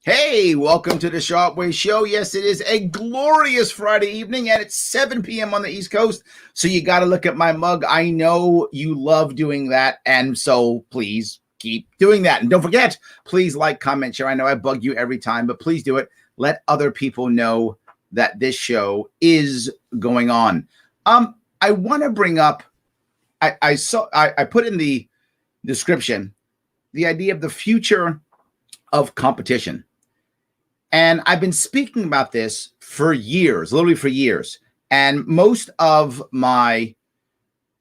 Hey, welcome to the Sharpe Way show. Yes, it is a glorious Friday evening and it's 7 p.m. on the East Coast. So you got to look at my mug. I know you love doing that. And so please keep doing that. And don't forget, please like, comment, share. I know I bug you every time, but please do it. Let other people know that this show is going on. I want to bring up, I put in the description the idea of the future of competition. And I've been speaking about this for years, literally for years. And most of my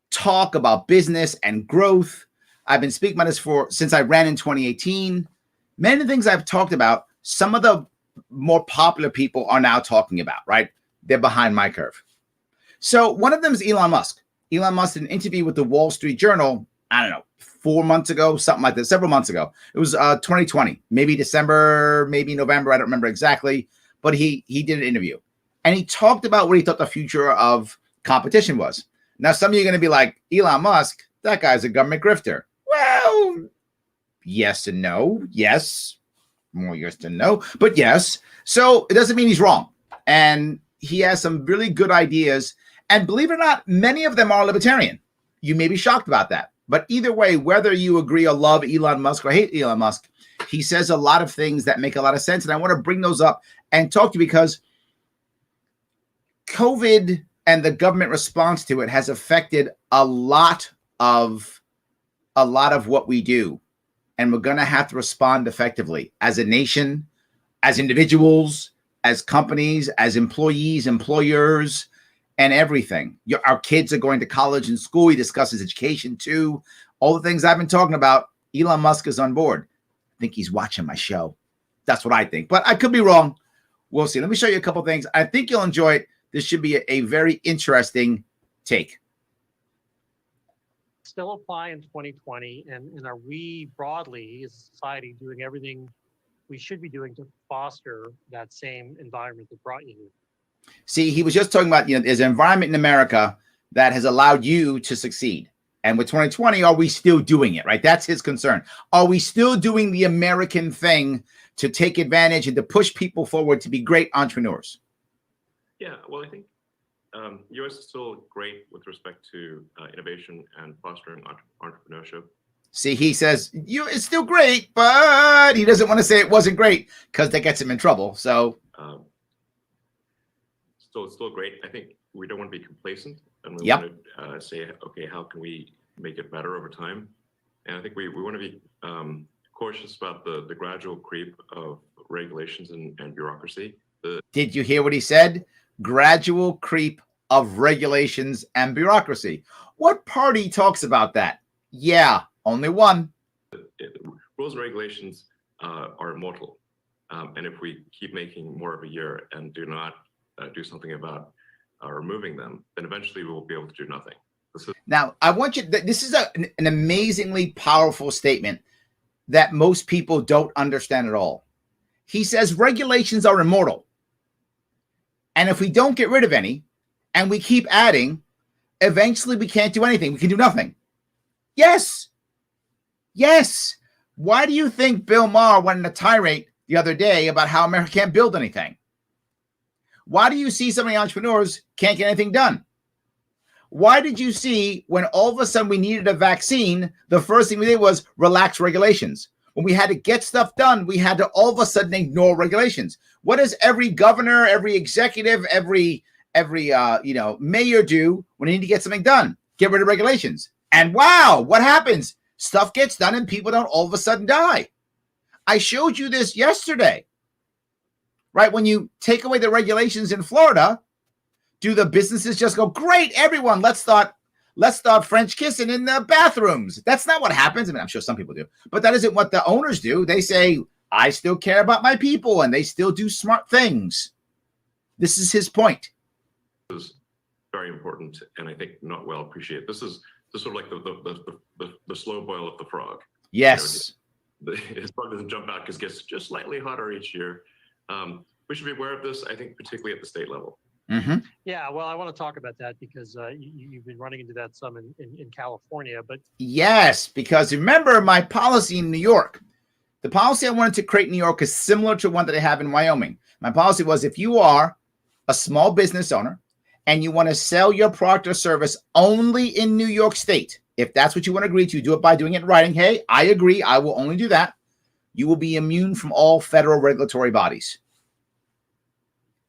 talk about business and growth, I've been speaking about this since I ran in 2018. Many of the things I've talked about, some of the more popular people are now talking about, right? They're behind my curve. So one of them is Elon Musk. Elon Musk did an interview with the Wall Street Journal, I don't know, 4 months ago, something like that, several months ago. It was 2020, maybe December, maybe November. I don't remember exactly, but he did an interview and he talked about what he thought the future of competition was. Now, some of you are going to be like, Elon Musk, that guy's a government grifter. Well, yes and no. Yes. More yes than no, but yes. So it doesn't mean he's wrong. And he has some really good ideas. And believe it or not, many of them are libertarian. You may be shocked about that. But either way, whether you agree or love Elon Musk or hate Elon Musk, he says a lot of things that make a lot of sense. And I want to bring those up and talk to you because COVID and the government response to it has affected a lot of what we do. And we're going to have to respond effectively as a nation, as individuals, as companies, as employees, employers, and everything. Our kids are going to college and school. He discusses education too. All the things I've been talking about, Elon Musk is on board. I think he's watching my show. That's what I think, but I could be wrong. We'll see. Let me show you a couple things. I think you'll enjoy it. This should be a very interesting take. Still apply in 2020, and are we broadly as a society doing everything we should be doing to foster that same environment that brought you here? See, he was just talking about, there's an environment in America that has allowed you to succeed. And with 2020, are we still doing it, right? That's his concern. Are we still doing the American thing to take advantage and to push people forward to be great entrepreneurs? Yeah, well, I think U.S. is still great with respect to innovation and fostering entrepreneurship. See, he says, it's still great, but he doesn't want to say it wasn't great because that gets him in trouble. So it's still great. I think we don't want to be complacent, and we Yep. want to say, okay, how can we make it better over time? And I think we want to be cautious about the gradual creep of regulations and bureaucracy. Did you hear what he said? Gradual creep of regulations and bureaucracy. What party talks about that? Yeah, only one. Rules and regulations are immortal. And if we keep making more of a year and do not do something about removing them, then eventually we will be able to do nothing. Now, I want you, this is an amazingly powerful statement that most people don't understand at all. He says regulations are immortal. And if we don't get rid of any and we keep adding, eventually we can't do anything. We can do nothing. Yes. Yes. Why do you think Bill Maher went on a tirade the other day about how America can't build anything? Why do you see so many entrepreneurs can't get anything done? Why did you see when all of a sudden we needed a vaccine, the first thing we did was relax regulations? When we had to get stuff done, we had to all of a sudden ignore regulations. What does every governor, every executive, every mayor do when they need to get something done? Get rid of regulations. And wow, what happens? Stuff gets done and people don't all of a sudden die. I showed you this yesterday. Right? When you take away the regulations in Florida, do the businesses just go, great, everyone, let's start French kissing in the bathrooms? That's not what happens. I mean, I'm sure some people do, but that isn't what the owners do. They say, I still care about my people, and they still do smart things. This is his point. This is very important, and I think not well appreciated. This is sort of like the slow boil of the frog. Yes. His bug doesn't jump out because it gets just slightly hotter each year. We should be aware of this, I think, particularly at the state level. Mm-hmm. Yeah, well, I want to talk about that because you've been running into that some in California. But yes, because remember my policy in New York The policy I wanted to create in New York is similar to one that I have in Wyoming. My policy was if you are a small business owner and you want to sell your product or service only in New York State, if that's what you want to agree to, do it by doing it in writing. Hey, I agree. I will only do that. You will be immune from all federal regulatory bodies.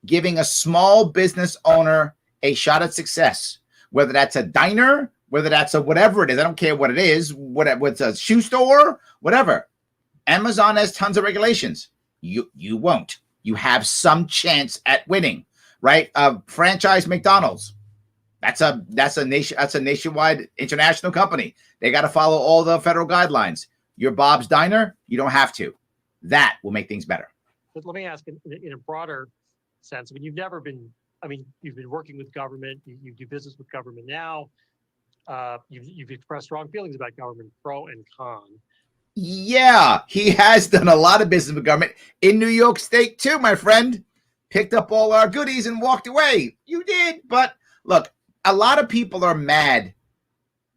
Giving a small business owner a shot at success, whether that's a diner, whether that's a whatever it is. I don't care what it is, what's a shoe store, whatever. Amazon has tons of regulations. You won't. You have some chance at winning, right? Franchise McDonald's. That's a nationwide international company. They got to follow all the federal guidelines. Your Bob's Diner, you don't have to. That will make things better. But let me ask in a broader sense. I mean, you've been working with government. You do business with government now. You've expressed strong feelings about government, pro and con. Yeah, he has done a lot of business with government in New York State too, my friend. Picked up all our goodies and walked away. You did, but look, a lot of people are mad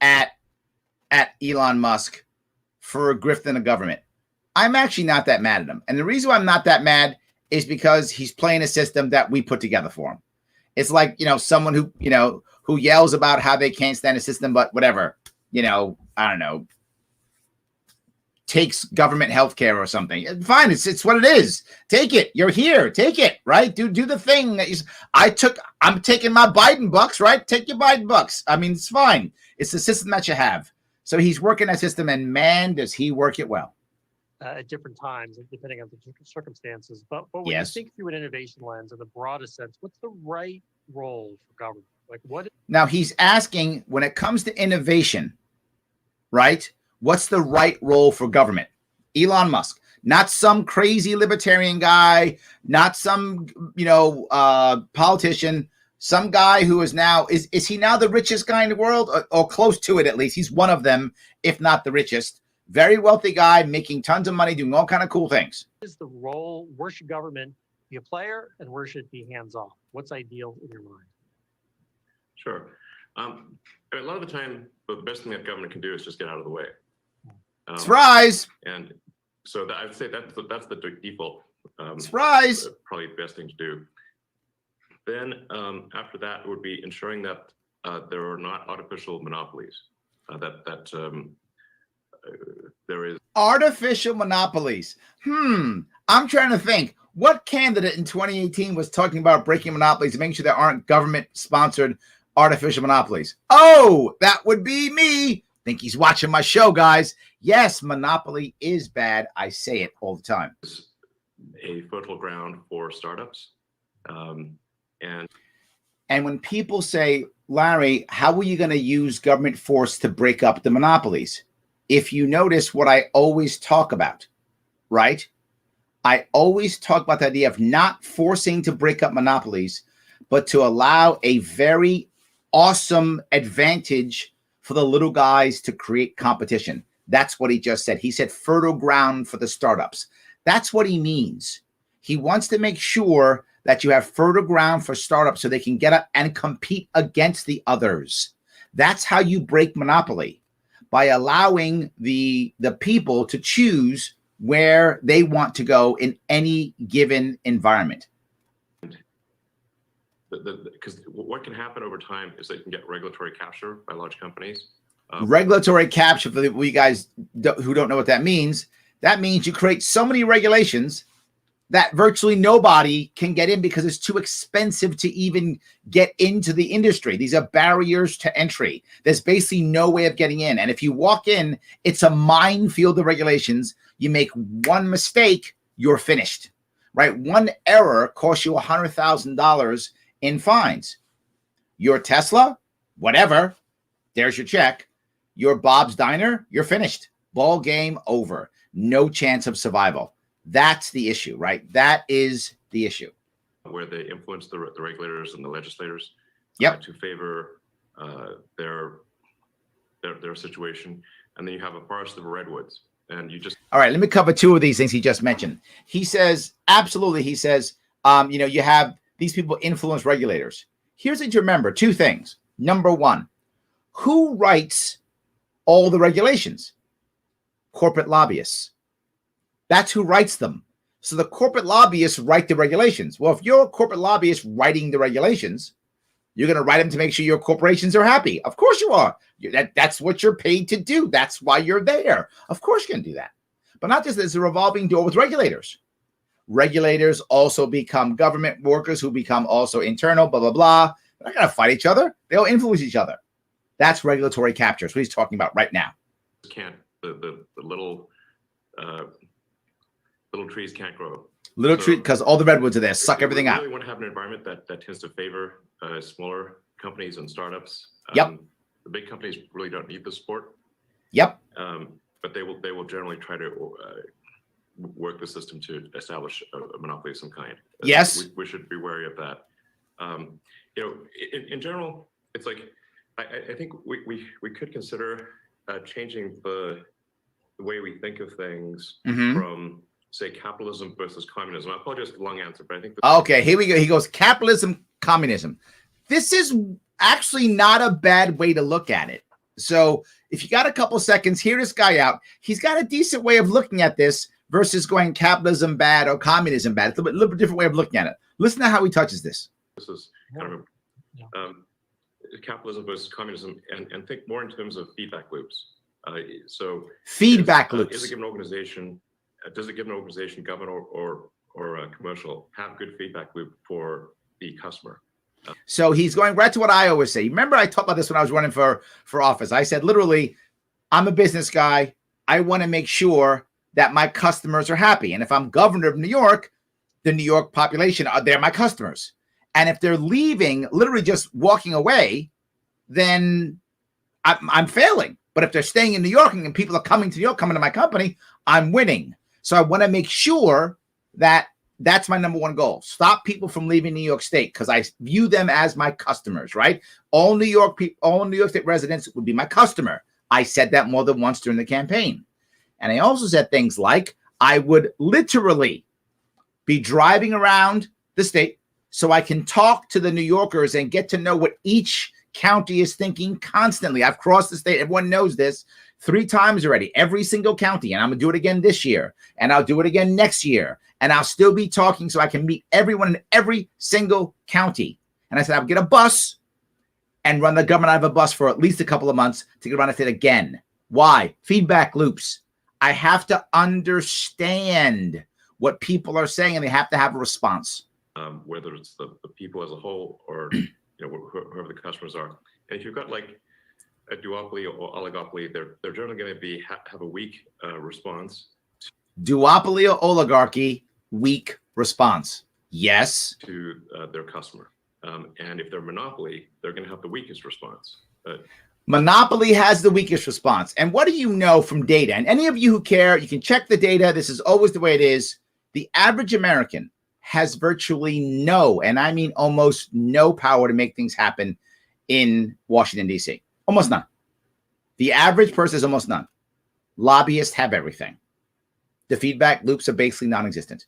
at Elon Musk for grifting the government. I'm actually not that mad at him, and the reason why I'm not that mad is because he's playing a system that we put together for him. It's like someone who yells about how they can't stand a system, but whatever, I don't know. Takes government health care or something. Fine, it's what it is. Take it. You're here. Take it, right? Do the thing that I'm taking my Biden bucks, right? Take your Biden bucks. I mean, it's fine. It's the system that you have. So he's working that system, and man, does he work it well. At different times, depending on the circumstances. But when Yes. you think through an innovation lens in the broadest sense, what's the right role for government? Like what? Now he's asking, when it comes to innovation, right? What's the right role for government? Elon Musk, not some crazy libertarian guy, not some, politician, some guy who is now, is he now the richest guy in the world or close to it? At least he's one of them, if not the richest. Very wealthy guy, making tons of money, doing all kind of cool things. What is the role? Where should government be a player and where should it be hands off? What's ideal in your mind? Sure. A lot of the time, the best thing that government can do is just get out of the way. Surprise! And so I'd say that's the default. Surprise! Probably the best thing to do. Then after that would be ensuring that there are not artificial monopolies. There is artificial monopolies. I'm trying to think. What candidate in 2018 was talking about breaking monopolies and making sure there aren't government-sponsored artificial monopolies? Oh, that would be me. Think he's watching my show, guys. Yes, monopoly is bad. I say it all the time. a fertile ground for startups. And when people say, Larry, how are you going to use government force to break up the monopolies? If you notice what I always talk about, right? I always talk about the idea of not forcing to break up monopolies, but to allow a very awesome advantage for the little guys to create competition. That's what he just said. He said fertile ground for the startups. That's what he means. He wants to make sure that you have fertile ground for startups so they can get up and compete against the others. That's how you break monopoly, by allowing the people to choose where they want to go in any given environment. Because what can happen over time is they can get regulatory capture by large companies. Regulatory capture, for you guys who don't know what that means you create so many regulations that virtually nobody can get in because it's too expensive to even get into the industry. These are barriers to entry. There's basically no way of getting in. And if you walk in, it's a minefield of regulations. You make one mistake, you're finished, right? One error costs you $100,000 in fines. Your Tesla, whatever, there's your check. Your Bob's Diner, you're finished. Ball game over. No chance of survival. That's the issue, right? That is the issue. Where they influence the regulators and the legislators to favor their situation. And then you have a forest of redwoods. And you just... All right, let me cover two of these things he just mentioned. He says, absolutely, he says, you have these people influence regulators. Here's what you remember, two things. Number one, who writes all the regulations? Corporate lobbyists. That's who writes them. So the corporate lobbyists write the regulations. Well, if you're a corporate lobbyist writing the regulations, you're going to write them to make sure your corporations are happy. Of course you are. That's what you're paid to do. That's why you're there. Of course you can do that. But not just, it's a revolving door with regulators. Regulators also become government workers who become also internal, blah, blah, blah. They're not going to fight each other. They'll influence each other. That's regulatory capture. That's what he's talking about right now. The little trees can't grow. Little tree, because all the redwoods are there, suck everything out. We really want to have an environment that tends to favor smaller companies and startups. Yep. The big companies really don't need the support. Yep. But they will generally try to work the system to establish a monopoly of some kind. Yes. We should be wary of that. In general, it's like I think we could consider changing the way we think of things from, say, capitalism versus communism. I apologize for the long answer, but I think okay, here we go. He goes capitalism, communism. This is actually not a bad way to look at it. So if you got a couple seconds, hear this guy out. He's got a decent way of looking at this versus going capitalism bad or communism bad. It's a little bit different way of looking at it. Listen to how he touches this. This is kind of capitalism versus communism, and think more in terms of feedback loops. So feedback loops. Is a given organization, does a given organization, government or commercial, have good feedback loop for the customer? So he's going right to what I always say. Remember, I talked about this when I was running for office. I said, literally, I'm a business guy. I want to make sure that my customers are happy. And if I'm governor of New York, the New York population, they're my customers. And if they're leaving, literally just walking away, then I'm failing. But if they're staying in New York and people are coming to New York, coming to my company, I'm winning. So I want to make sure that that's my number one goal. Stop people from leaving New York State because I view them as my customers, right? All New York people, all New York State residents would be my customer. I said that more than once during the campaign. And I also said things like I would literally be driving around the state so I can talk to the New Yorkers and get to know what each county is thinking constantly. I've crossed the state. Everyone knows this 3 times already, every single county. And I'm going to do it again this year. And I'll do it again next year. And I'll still be talking so I can meet everyone in every single county. And I said, I'll get a bus and run the government out of a bus for at least a couple of months to get around it again. Why? Feedback loops. I have to understand what people are saying and they have to have a response. Whether it's the people as a whole or whoever the customers are. And if you've got like a duopoly or oligopoly, they're generally going to have a weak response. Duopoly or oligarchy, weak response. Yes. To their customer. And if they're monopoly, they're going to have the weakest response. Monopoly has the weakest response. And what do you know from data? And any of you who care, you can check the data. This is always the way it is. The average American has virtually no, and I mean almost no power to make things happen in Washington, D.C. Almost none. The average person is almost none. Lobbyists have everything. The feedback loops are basically non-existent.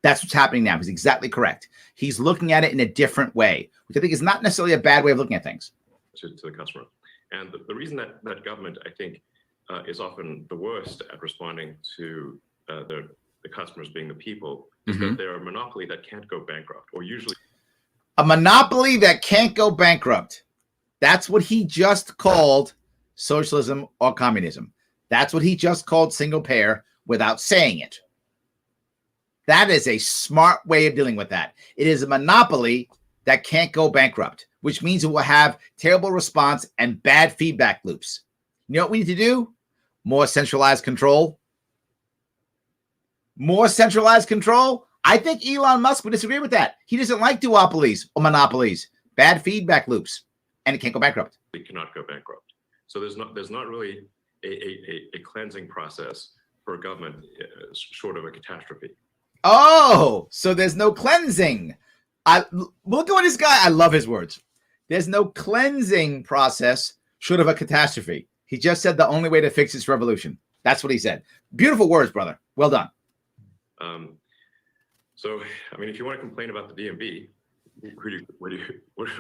That's what's happening now. He's exactly correct. He's looking at it in a different way, which I think is not necessarily a bad way of looking at things. To the customer. And the reason that government, I think, is often the worst at responding to the customers being the people is that they're a monopoly that can't go bankrupt, or usually a monopoly that can't go bankrupt. That's what he just called socialism or communism. That's what he just called single payer without saying it. That is a smart way of dealing with that. It is a monopoly that can't go bankrupt, which means it will have terrible response and bad feedback loops. You know what we need to do? More centralized control. More centralized control. I think Elon Musk would disagree with that. He doesn't like duopolies or monopolies. Bad feedback loops, and it can't go bankrupt. It cannot go bankrupt. So there's not really a cleansing process for a government short of a catastrophe. Oh, so there's no cleansing. Look at what this guy. I love his words. There's no cleansing process short of a catastrophe. He just said the only way to fix this revolution. That's what he said. Beautiful words, brother. Well done. So, I mean, if you want to complain about the DMV,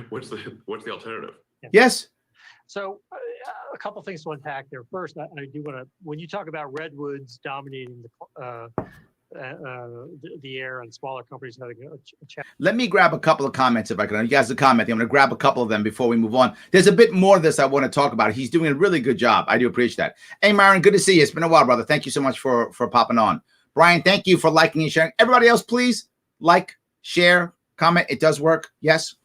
what's the alternative? Yes. So a couple things to unpack there. First, I do want to, when you talk about redwoods dominating the air and smaller companies having a challenge. Let me grab a couple of comments if I can. You guys are commenting. I'm going to grab a couple of them before we move on. There's a bit more of this I want to talk about. He's doing a really good job. I do appreciate that. Hey, Myron, good to see you. It's been a while, brother. Thank you so much for popping on. Brian, thank you for liking and sharing. Everybody else, please like, share, comment. It does work. Yes.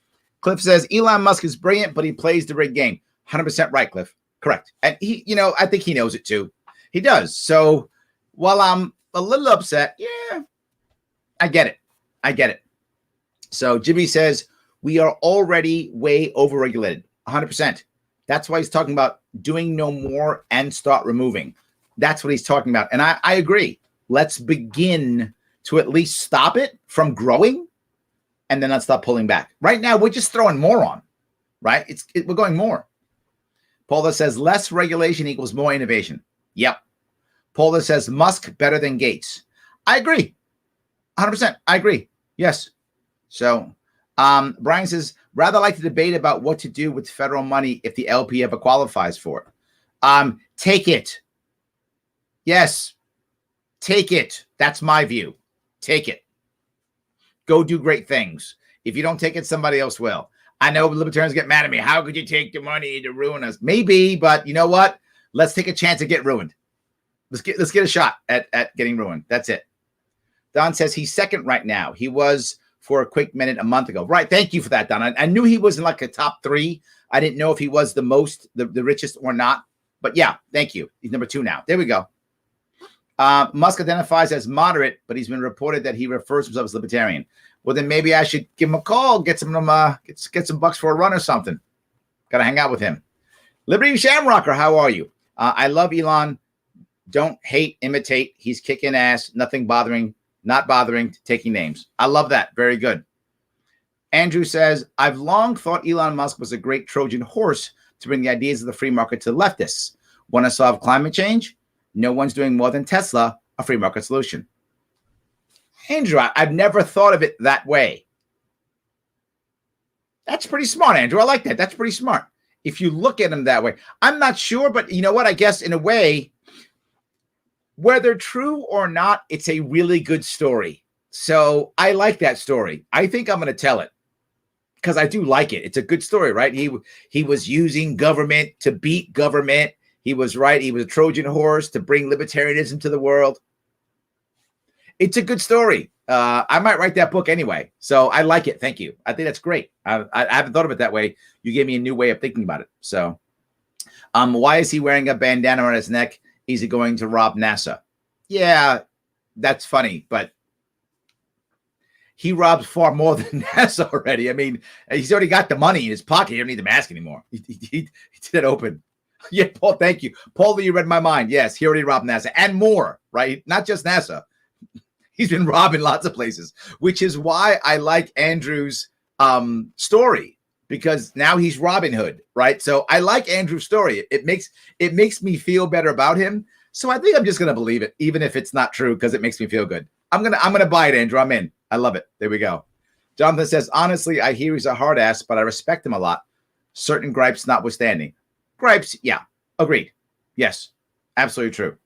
Cliff says Elon Musk is brilliant, but he plays the rigged game. 100% right, Cliff. Correct. And he, I think he knows it too. He does. So while I'm a little upset, yeah, I get it. I get it. So Jimmy says we are already way overregulated. 100%. That's why he's talking about doing no more and start removing. That's what he's talking about. And I agree. Let's begin to at least stop it from growing, and then let's stop pulling back. Right now, we're just throwing more on, right? We're going more. Paula says less regulation equals more innovation. Yep. Paula says Musk better than Gates. I agree. 100%. I agree. Yes. So Brian says, rather like to debate about what to do with federal money if the LP ever qualifies for it. Take it. Yes. Take it. That's my view. Take it. Go do great things. If you don't take it, somebody else will. I know libertarians get mad at me. How could you take the money to ruin us? Maybe, but you know what? Let's take a chance to get ruined. Let's get a shot at getting ruined. That's it. Don says he's second right now. He was for a quick minute a month ago. Right. Thank you for that, Don. I knew he was in like a top 3. I didn't know if he was the richest or not. But yeah, thank you. He's number 2 now. There we go. Musk identifies as moderate, but he's been reported that he refers to himself as libertarian. Well, then maybe I should give him a call, get some bucks for a run or something. Got to hang out with him. Liberty Shamrocker, how are you? I love Elon. Don't hate, imitate. He's kicking ass. Not bothering taking names. I love that. Very good. Andrew says, I've long thought Elon Musk was a great Trojan horse to bring the ideas of the free market to the leftists. Want to solve climate change? No one's doing more than Tesla, a free market solution. Andrew, I've never thought of it that way. That's pretty smart, Andrew. I like that. That's pretty smart. If you look at him that way. I'm not sure, but you know what? I guess in a way, whether true or not, it's a really good story. So I like that story. I think I'm going to tell it because I do like it. It's a good story, right? He was using government to beat government. He was right. He was a Trojan horse to bring libertarianism to the world. It's a good story. I might write that book anyway. So I like it. Thank you. I think that's great. I haven't thought of it that way. You gave me a new way of thinking about it. So why is he wearing a bandana on his neck? Is he going to rob NASA? Yeah, that's funny, but he robbed far more than NASA already. I mean, he's already got the money in his pocket. He don't need the mask anymore. He did it open. Yeah, Paul, thank you. Paul, you read my mind. Yes, he already robbed NASA and more, right? Not just NASA. He's been robbing lots of places, which is why I like Andrew's story, because now he's Robin Hood, right? So I like Andrew's story. It makes me feel better about him. So I think I'm just gonna believe it, even if it's not true, because it makes me feel good. I'm gonna buy it, Andrew. I'm in. I love it. There we go. Jonathan says, honestly, I hear he's a hard ass, but I respect him a lot. Certain gripes notwithstanding. Gripes, yeah, agreed. Yes, absolutely true.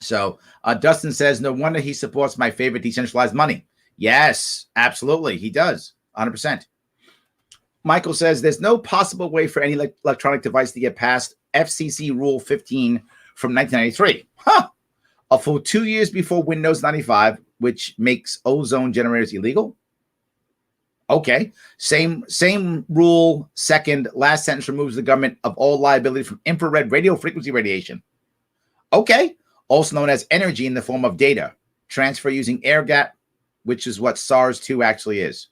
So Dustin says, no wonder he supports my favorite decentralized money. Yes, absolutely. He does. 100%. Michael says, there's no possible way for any electronic device to get past FCC Rule 15 from 1993. Huh. A full 2 years before Windows 95, which makes ozone generators illegal. Okay. Same rule. Second, last sentence removes the government of all liability from infrared radio frequency radiation. Okay. Also known as energy in the form of data transfer using air gap, which is what SARS-2 actually is.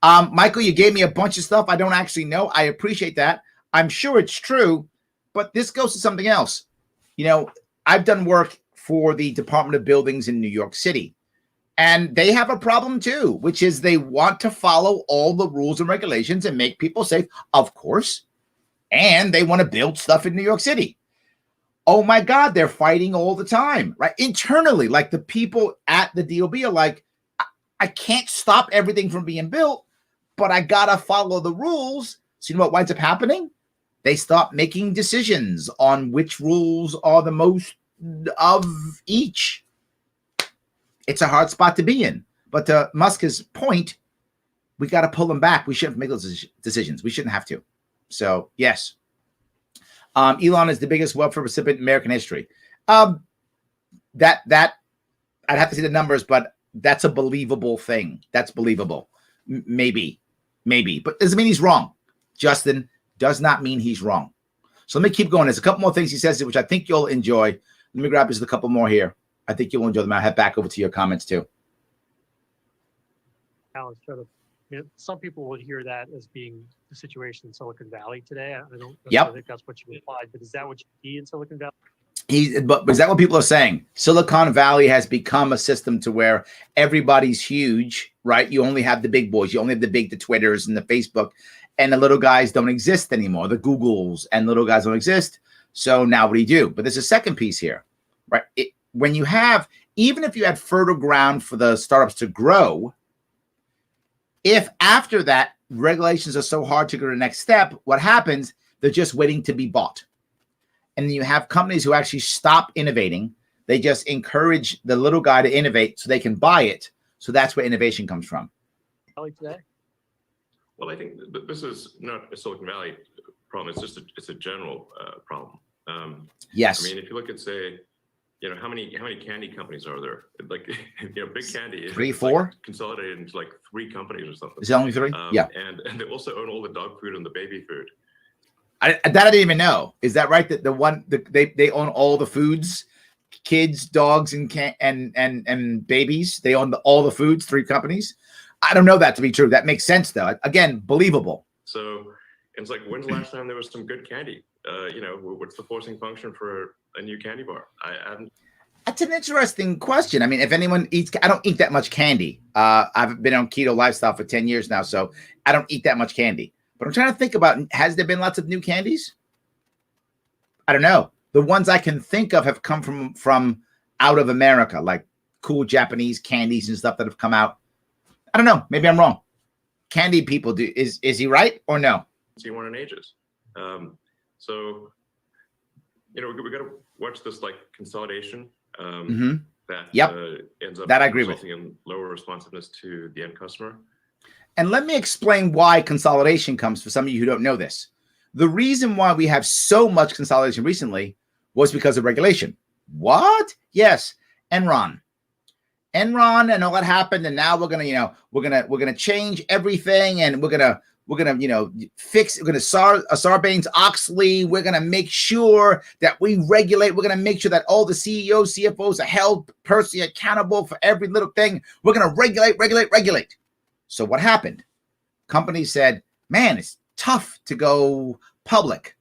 Michael, you gave me a bunch of stuff I don't actually know. I appreciate that. I'm sure it's true, but this goes to something else. You know, I've done work for the Department of Buildings in New York City, and they have a problem too, which is they want to follow all the rules and regulations and make people safe, of course, and they want to build stuff in New York City. Oh my God, they're fighting all the time, right? Internally, like the people at the DOB are like, I can't stop everything from being built, but I gotta follow the rules. So you know what winds up happening? They start making decisions on which rules are the most of each. It's a hard spot to be in. But to Musk's point, we got to pull them back. We shouldn't make those decisions. We shouldn't have to. So, yes. Elon is the biggest welfare recipient in American history. That I'd have to see the numbers, but that's a believable thing. That's believable. Maybe. But doesn't mean he's wrong. Justin, does not mean he's wrong. So let me keep going. There's a couple more things he says, which I think you'll enjoy. Let me grab just a couple more here. I think you'll enjoy them. I'll head back over to your comments too. Alex, some people would hear that as being the situation in Silicon Valley today. I don't think that's what you implied, but is that what you see in Silicon Valley? But is that what people are saying? Silicon Valley has become a system to where everybody's huge, right? You only have the big boys. You only have the Twitters and the Facebook, and the little guys don't exist anymore. The Googles and little guys don't exist. So now what do you do? But there's a second piece here, right? When you have, even if you had fertile ground for the startups to grow, if after that regulations are so hard to go to the next step, what happens? They're just waiting to be bought. And then you have companies who actually stop innovating. They just encourage the little guy to innovate so they can buy it. So that's where innovation comes from. Today? Well, I think this is not a Silicon Valley problem. It's a general problem. Yes. I mean, if you look at, say, how many candy companies are there? Like, Big Candy is 3, 4 consolidated into like 3 companies or something. Is it only 3? Yeah. And they also own all the dog food and the baby food. I didn't even know. Is that right? That they own all the foods, kids, dogs, and babies. They own all the foods. 3 companies. I don't know that to be true. That makes sense though. Again, believable. So it's like, when's the last time there was some good candy? What's the forcing function for a new candy bar? I haven't. That's an interesting question. I mean, if anyone eats, I don't eat that much candy. I've been on keto lifestyle for 10 years now, so I don't eat that much candy. But I'm trying to think about, has there been lots of new candies? I don't know. The ones I can think of have come from out of America, like cool Japanese candies and stuff that have come out. I don't know. Maybe I'm wrong. Candy people do. Is he right or no? See one in ages. So, we got to watch this like consolidation that ends up that I agree with. Resulting in lower responsiveness to the end customer. And let me explain why consolidation comes for some of you who don't know this. The reason why we have so much consolidation recently was because of regulation. What? Yes, Enron and all that happened, and now we're gonna change everything, and we're gonna fix. We're gonna Sarbanes-Oxley. We're gonna make sure that we regulate. We're gonna make sure that all the CEOs, CFOs are held personally accountable for every little thing. We're gonna regulate. So what happened? Companies said, "Man, it's tough to go public.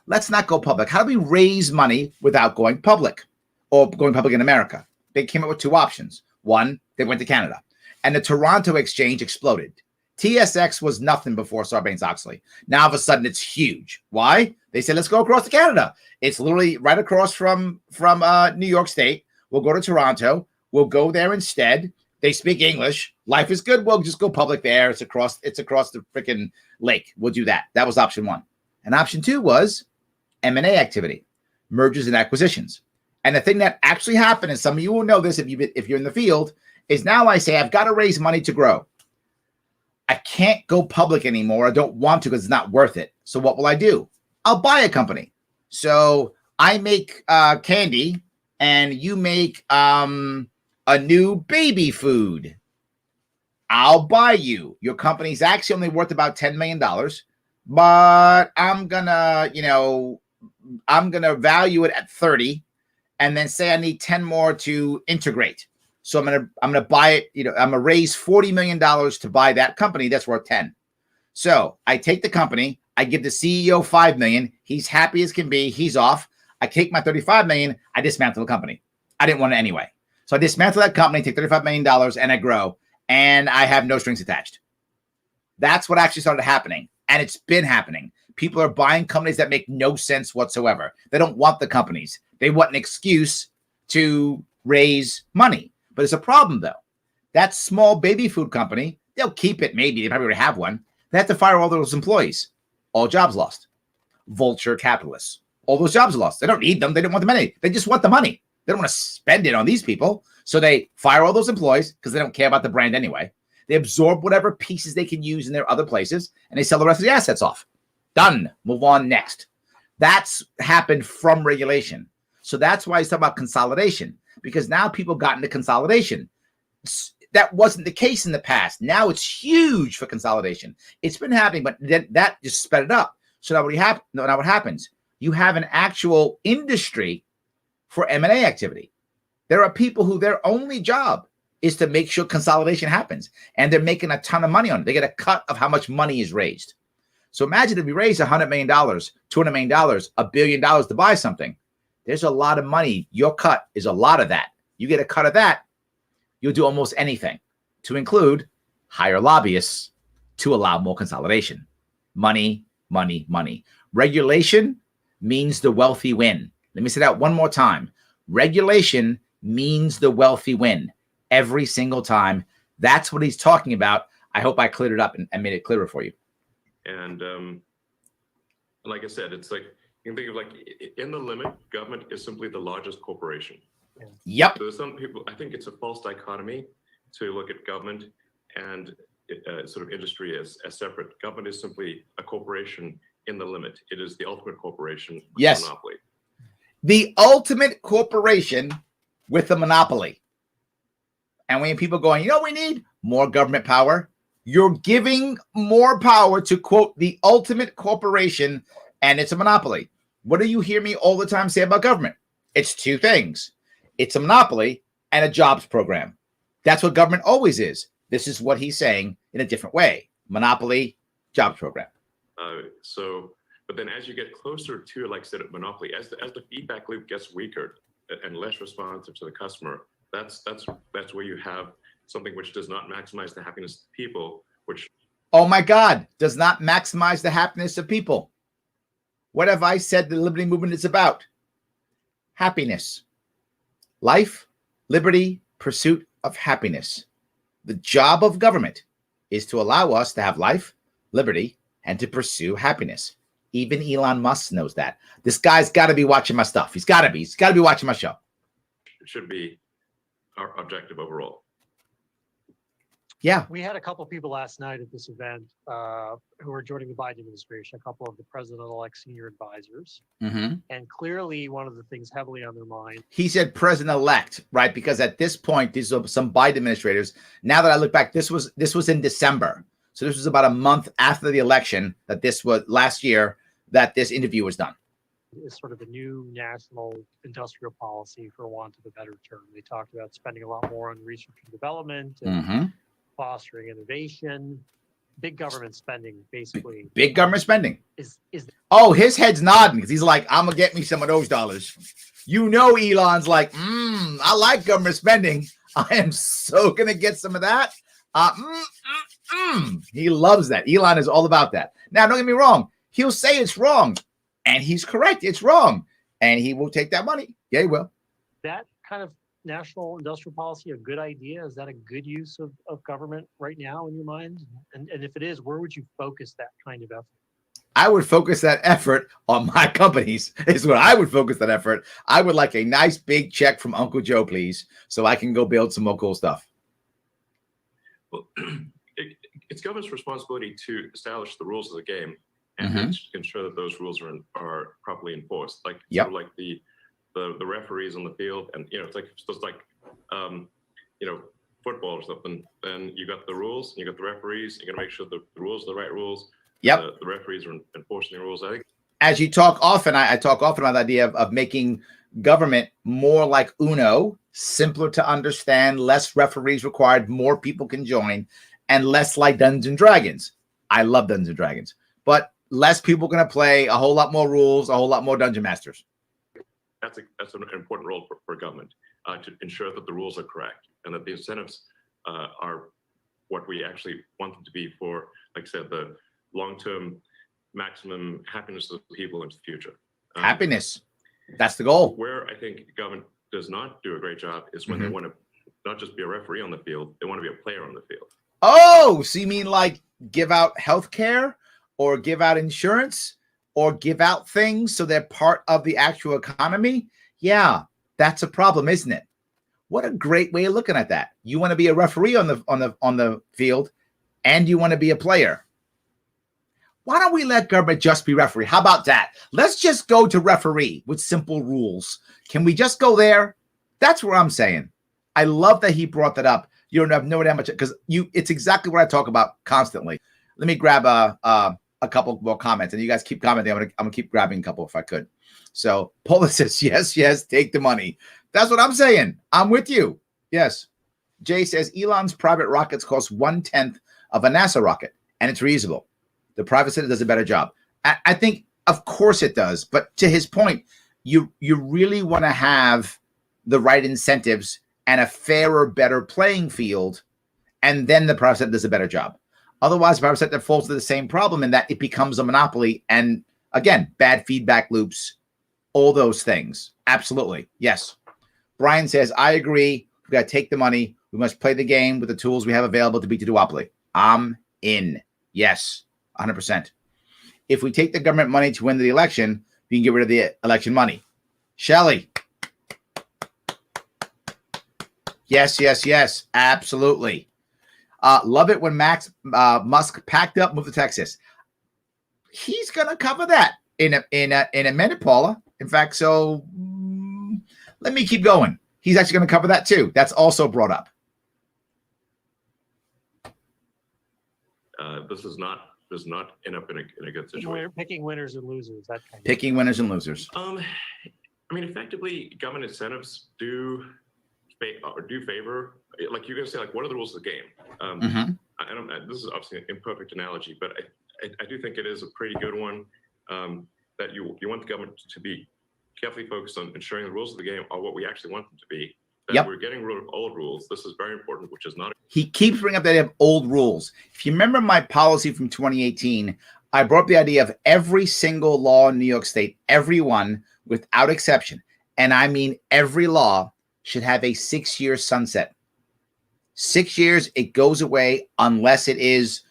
Let's not go public. How do we raise money without going public or going public in America?" They came up with 2 options. One, they went to Canada, and the Toronto exchange exploded. TSX was nothing before Sarbanes-Oxley. Now, all of a sudden, it's huge. Why? They said, let's go across to Canada. It's literally right across from New York State. We'll go to Toronto. We'll go there instead. They speak English. Life is good. We'll just go public there. It's across the freaking lake. We'll do that. That was option 1. And option 2 was M&A activity, mergers and acquisitions. And the thing that actually happened, and some of you will know this if you're in the field, is now I say I've got to raise money to grow. I can't go public anymore. I don't want to because it's not worth it. So what will I do? I'll buy a company. So I make candy, and you make a new baby food. I'll buy you. Your company's actually only worth about $10 million, but I'm gonna value it at 30, and then say I need 10 more to integrate. So I'm gonna buy it. I'm gonna raise $40 million to buy that company that's worth 10. So I take the company. I give the CEO $5 million. He's happy as can be. He's off. I take my $35 million. I dismantle the company. I didn't want it anyway. So I dismantle that company, take $35 million, and I grow. And I have no strings attached. That's what actually started happening. And it's been happening. People are buying companies that make no sense whatsoever. They don't want the companies. They want an excuse to raise money. But it's a problem, though. That small baby food company, they'll keep it maybe. They probably already have one. They have to fire all those employees. All jobs lost. vulture capitalists. All those jobs are lost. They don't need them. They don't want the money. They just want the money. They don't want to spend it on these people. So they fire all those employees because they don't care about the brand anyway. They absorb whatever pieces they can use in their other places, and they sell the rest of the assets off. Done. Move on next. That's happened from regulation. So that's why he's talking about consolidation, because now people got into consolidation. That wasn't the case in the past. Now it's huge for consolidation. It's been happening, but that just sped it up. So now what happens? You have an actual industry for M&A activity. There are people who their only job is to make sure consolidation happens, and they're making a ton of money on it. They get a cut of how much money is raised. So imagine if we raise $100 million, $200 million, $1 billion to buy something. There's a lot of money. Your cut is a lot of that. You get a cut of that, you'll do almost anything, to include hire lobbyists to allow more consolidation. Money, money, money. Regulation means the wealthy win. Let me say that one more time. Regulation means the wealthy win every single time. That's what he's talking about. I hope I cleared it up and made it clearer for you. And like I said, it's like, you can think of like in the limit, government is simply the largest corporation. Yep. So some people, I think it's a false dichotomy to look at government and sort of industry as separate. Government is simply a corporation in the limit. It is the ultimate corporation with Yes. a monopoly. The ultimate corporation with a monopoly. And when people going, you know, we need more government power. You're giving more power to, quote, the ultimate corporation, and it's a monopoly. What do you hear me all the time say about government? It's two things. It's a monopoly and a jobs program. That's what government always is. This is what he's saying in a different way. Monopoly, jobs program. But then as you get closer to, like I said, monopoly, as the feedback loop gets weaker and less responsive to the customer, that's where you have something which does not maximize the happiness of people, which... Oh my God, does not maximize the happiness of people. What have I said the liberty movement is about? Happiness. Life, liberty, pursuit of happiness. The job of government is to allow us to have life, liberty, and to pursue happiness. Even Elon Musk knows that. This guy's got to be watching my stuff. He's got to be. He's got to be watching my show. It should be our objective overall. Yeah. We had a couple people last night at this event who were joining the Biden administration, a couple of the president-elect senior advisors. Mm-hmm. And clearly one of the things heavily on their mind. He said president-elect, right? Because at this point, these are some Biden administrators. Now that I look back, this was in December. So this was about a month after the election that this was last year that this interview was done. It's sort of a new national industrial policy, for want of a better term. They talked about spending a lot more on research and development and fostering innovation. Big government spending, basically. Big government spending. Is Oh, his head's nodding because he's like, I'm gonna get me some of those dollars. You know, Elon's like, I like government spending. I am so gonna get some of that. He loves that. Elon is all about that. Now, don't get me wrong. He'll say it's wrong, and he's correct. It's wrong, and he will take that money. Yeah, he will. that kind of national industrial policy a good idea? Is that a good use of government right now in your mind? And if it is, where would you focus that kind of effort? I would focus that effort on my companies is what I would focus that effort. I would like a nice big check from Uncle Joe, please, so I can go build some more cool stuff. Well, it's government's responsibility to establish the rules of the game and ensure that those rules are properly enforced. Like, sort of like the referees on the field, and it's like football or something. Then you got the rules, you got the referees. You got to make sure the rules are the right rules. The referees are enforcing the rules. I think as you talk often, I talk often about the idea of making government more like Uno, simpler to understand, less referees required, more people can join, and less like Dungeons and Dragons. I love Dungeons and Dragons, but less people going to play, a whole lot more rules, a whole lot more dungeon masters. That's an important role for government to ensure that the rules are correct and that the incentives are what we actually want them to be for, like I said, the long-term maximum happiness of the people into the future. Happiness. That's the goal. Where I think government does not do a great job is when they want to not just be a referee on the field, they want to be a player on the field. Oh, so you mean like give out health care or give out insurance or give out things so they're part of the actual economy, yeah, that's a problem, isn't it? What a great way of looking at that. You want to be a referee on the field, and you want to be a player. Why don't we let government just be referee? How about that? Let's just go to referee with simple rules. Can we just go there? That's what I'm saying. I love that he brought that up. You don't have no idea how much, because it's exactly what I talk about constantly. Let me grab a couple more comments, and you guys keep commenting. I'm gonna keep grabbing a couple if I could. So Paula says, yes, take the money. That's what I'm saying. I'm with you. Yes. Jay says Elon's private rockets cost 1/10 of a NASA rocket, and it's reasonable. The private sector does a better job. I think, of course it does. But to his point, you really want to have the right incentives and a fairer, better playing field, and then the private sector does a better job. Otherwise, the private sector falls to the same problem in that it becomes a monopoly. And again, bad feedback loops, all those things. Absolutely. Yes. Brian says, I agree. We've got to take the money. We must play the game with the tools we have available to beat the duopoly. I'm in. Yes. 100%. If we take the government money to win the election, we can get rid of the election money. Shelley. Yes. Absolutely. Love it when Musk packed up, moved to Texas. He's going to cover that in a minute, Paula. In fact, so let me keep going. He's actually going to cover that too. That's also brought up. This does not end up in a good situation. Picking winners and losers. That kind of Picking winners and losers. I mean, effectively, government incentives do favor. Like you're going to say, like, what are the rules of the game? This is obviously an imperfect analogy, but I do think it is a pretty good one. That you want the government to be carefully focused on ensuring the rules of the game are what we actually want them to be. That we're getting rid of old rules. This is very important, which is not. He keeps bringing up that idea of old rules. If you remember my policy from 2018, I brought up the idea of every single law in New York State, everyone without exception, and I mean every law, should have a 6-year sunset. 6 years, it goes away unless it is,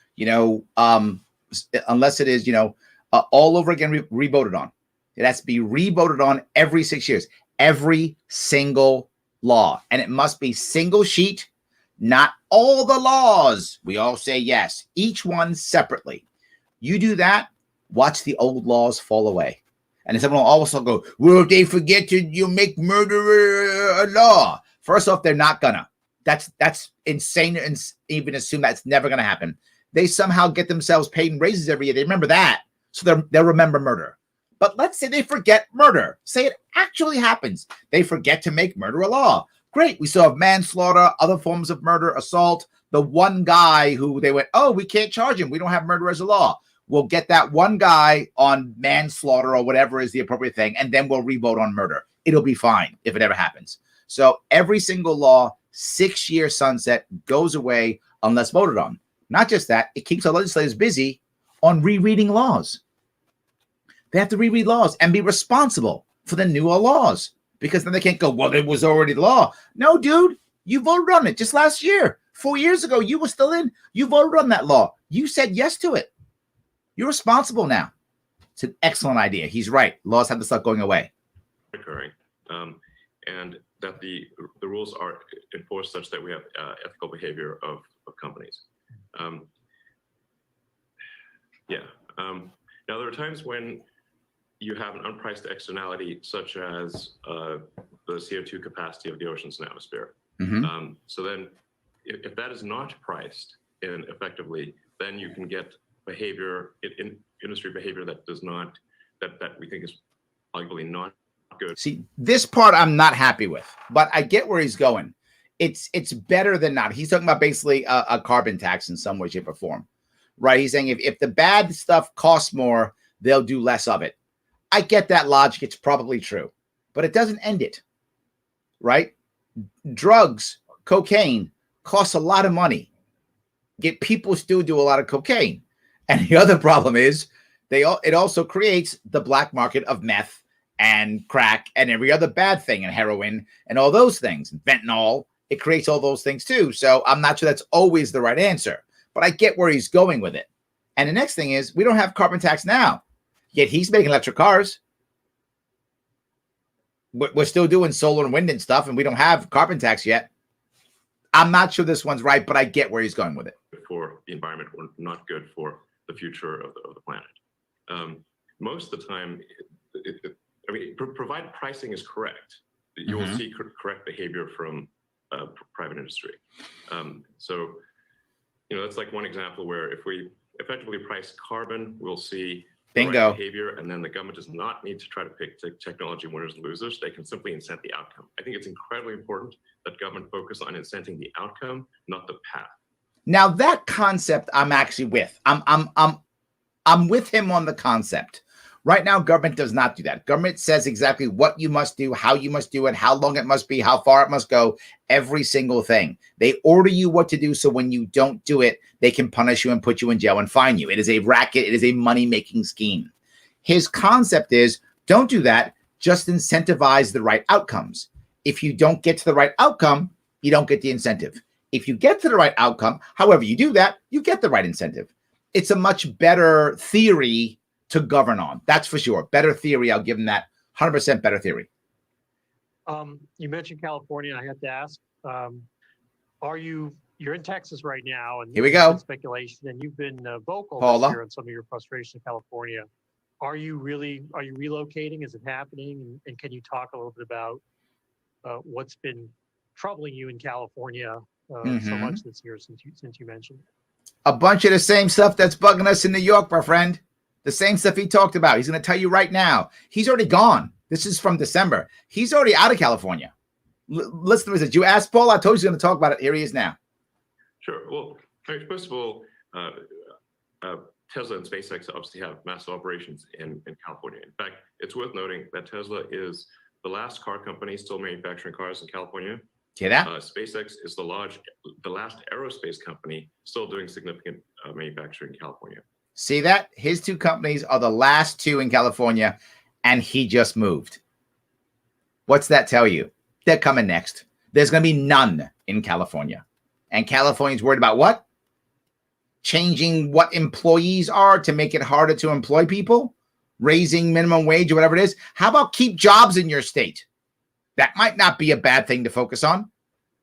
all over again, re-voted on. It has to be re-voted on every 6 years, every single law. And it must be single sheet, not all the laws. We all say yes, each one separately. You do that, watch the old laws fall away. And then someone will also go, well, they forget to make murder a law. First off, they're not gonna. That's insane, and even assume that's never gonna happen. They somehow get themselves paid in raises every year. They remember that, so they'll remember murder. But let's say they forget murder. Say it actually happens. They forget to make murder a law. Great. We still have manslaughter, other forms of murder, assault. The one guy who they went, oh, we can't charge him. We don't have murder as a law. We'll get that one guy on manslaughter or whatever is the appropriate thing, and then we'll re-vote on murder. It'll be fine if it ever happens. So every single law, 6-year sunset, goes away unless voted on. Not just that, it keeps our legislators busy on rereading laws. They have to reread laws and be responsible for the newer laws, because then they can't go, well, it was already the law. No, dude, you voted on it just last year. 4 years ago, you were still in. You voted on that law. You said yes to it. You're responsible now. It's an excellent idea. He's right. Laws have to start going away. Occurring, and that the rules are enforced such that we have ethical behavior of companies. Now, there are times when you have an unpriced externality, such as the CO2 capacity of the oceans and atmosphere. So then, if that is not priced in effectively, then you can get behavior in industry behavior that does not, that we think is arguably not good. See, this part I'm not happy with, but I get where he's going. It's better than not. He's talking about basically a carbon tax in some way, shape, or form, right? He's saying if the bad stuff costs more, they'll do less of it. I get that logic. It's probably true, but it doesn't end it, right? Drugs, cocaine costs a lot of money. Yet people still do a lot of cocaine. And the other problem is it also creates the black market of meth and crack and every other bad thing, and heroin and all those things, and fentanyl. It creates all those things too. So I'm not sure that's always the right answer, but I get where he's going with it. And the next thing is, we don't have carbon tax now. Yet he's making electric cars. We're still doing solar and wind and stuff, and we don't have carbon tax yet. I'm not sure this one's right, but I get where he's going with it. For the environment, or not good for the future of the planet. Most of the time, provided pricing is correct, you will see correct behavior from private industry. So, that's like one example where if we effectively price carbon, we'll see the Bingo. right behavior, and then the government does not need to try to pick technology winners and losers. They can simply incent the outcome. I think it's incredibly important that government focus on incenting the outcome, not the path. Now that concept, I'm actually with. I'm with him on the concept. Right now, government does not do that. Government says exactly what you must do, how you must do it, how long it must be, how far it must go, every single thing. They order you what to do, so when you don't do it, they can punish you and put you in jail and fine you. It is a racket. It is a money-making scheme. His concept is, don't do that. Just incentivize the right outcomes. If you don't get to the right outcome, you don't get the incentive. If you get to the right outcome, however you do that, you get the right incentive. It's a much better theory to govern on. That's for sure. Better theory. I'll give him that. 100% better theory. You mentioned California, and I have to ask, you're in Texas right now, and here we go. Speculation, and you've been vocal Paula, this year on some of your frustration in California. Are you relocating? Is it happening? And can you talk a little bit about what's been troubling you in California so much this year since you mentioned it? A bunch of the same stuff that's bugging us in New York, my friend. The same stuff he talked about. He's going to tell you right now. He's already gone. This is from December. He's already out of California. Listen to what he said. You asked Paul. I told you he was going to talk about it. Here he is now. Sure. Well, first of all, Tesla and SpaceX obviously have massive operations in California. In fact, it's worth noting that Tesla is the last car company still manufacturing cars in California. Hear that? SpaceX is the last aerospace company still doing significant manufacturing in California. See that? His two companies are the last two in California, and he just moved. What's that tell you? They're coming next. There's going to be none in California. And California's worried about what? Changing what employees are to make it harder to employ people? Raising minimum wage or whatever it is? How about keep jobs in your state? That might not be a bad thing to focus on.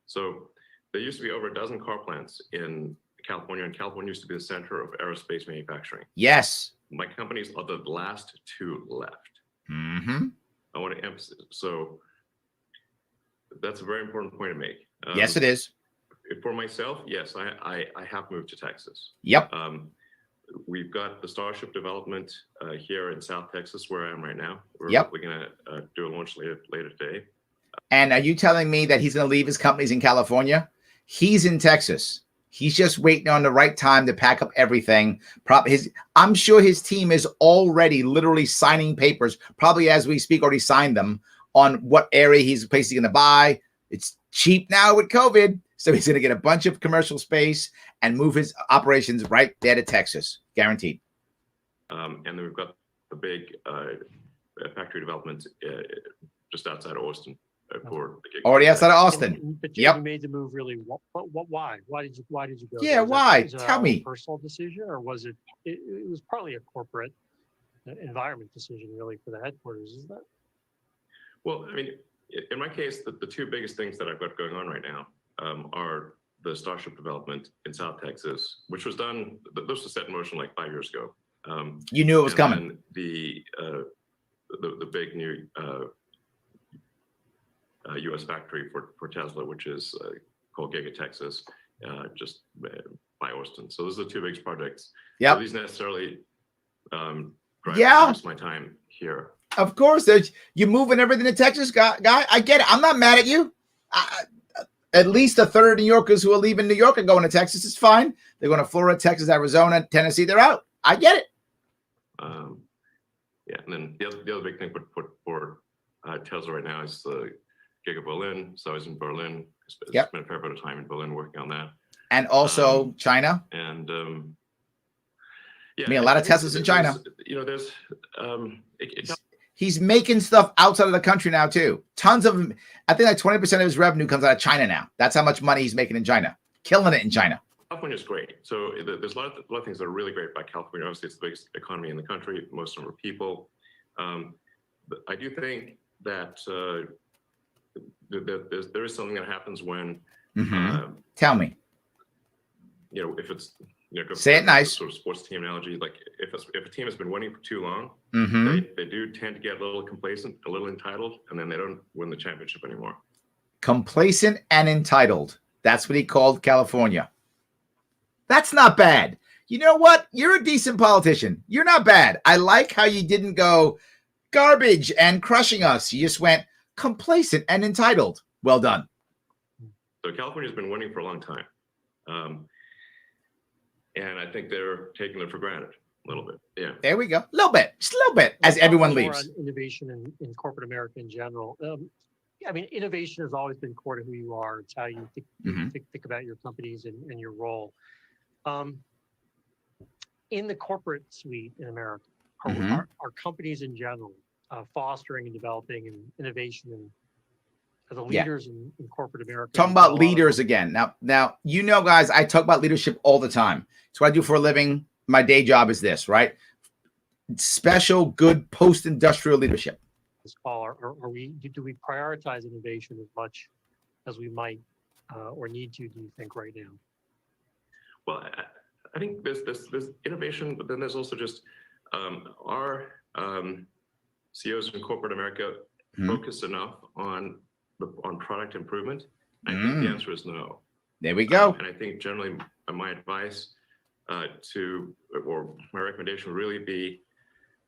So there used to be over a dozen car plants in California, and California used to be the center of aerospace manufacturing. Yes. My companies are the last two left. I want to emphasize. So that's a very important point to make. Yes, it is. For myself, yes, I have moved to Texas. Yep. We've got the Starship development here in South Texas, where I am right now. We're going to do a launch later today. And are you telling me that he's going to leave his companies in California? He's in Texas. He's just waiting on the right time to pack up everything. I'm sure his team is already literally signing papers, probably as we speak, already signed them on what area he's basically going to buy. It's cheap now with COVID. So he's going to get a bunch of commercial space and move his operations right there to Texas. Guaranteed. And then we've got the big factory development just outside of Austin. Already outside of Austin. But you made the move really. Why? Why did you go? Yeah, why? Tell me. Personal decision, or was it? It was partly a corporate environment decision, really, for the headquarters, isn't it? Well, I mean, in my case, the two biggest things that I've got going on right now are the Starship development in South Texas, which was done. This was set in motion like 5 years ago. You knew it was coming. The big new U.S. factory for Tesla, which is called Giga Texas, just by Austin. So those are the two biggest projects. Yeah. So these necessarily drive my time here. Of course, you're moving everything to Texas, guy. I get it. I'm not mad at you. At least a third of New Yorkers who are leaving New York are going to Texas. It's fine. They're going to Florida, Texas, Arizona, Tennessee. They're out. I get it. Yeah, and then the other big thing for Tesla right now is the Giga Berlin. So I was in Berlin. Spent a fair bit of time in Berlin working on that. And also China. And I mean, a lot of Teslas in China. There's he's making stuff outside of the country now too. Tons of them. I think like 20% of his revenue comes out of China now. That's how much money he's making in China. Killing it in China. California is great. So there's a lot of things that are really great about California. Obviously, it's the biggest economy in the country, most number of people. But I do think that there is something that happens when, Tell me. If it's, say it nice. Sort of sports team analogy, like if a team has been winning for too long, they do tend to get a little complacent, a little entitled, and then they don't win the championship anymore. Complacent and entitled. That's what he called California. That's not bad. You know what? You're a decent politician. You're not bad. I like how you didn't go garbage and crushing us. You just went complacent and entitled. Well done. So California's been winning for a long time. And I think they're taking it for granted a little bit. Yeah. There we go. A little bit. Just a little bit as everyone leaves. On innovation in corporate America in general. I mean, innovation has always been core to who you are. It's how you think about your companies and your role. In the corporate suite in America, are companies in general fostering and developing and innovation and as the leaders in corporate America? Talking about leaders again. Now, guys, I talk about leadership all the time. It's what I do for a living. My day job is this, right? Special, good post-industrial leadership. This call, do we prioritize innovation as much as we might or need to? Do you think right now? Well, I think there's innovation, but then there's also just our CEOs in corporate America focus enough on product improvement. I think the answer is no. There we go. And I think generally my advice or my recommendation would really be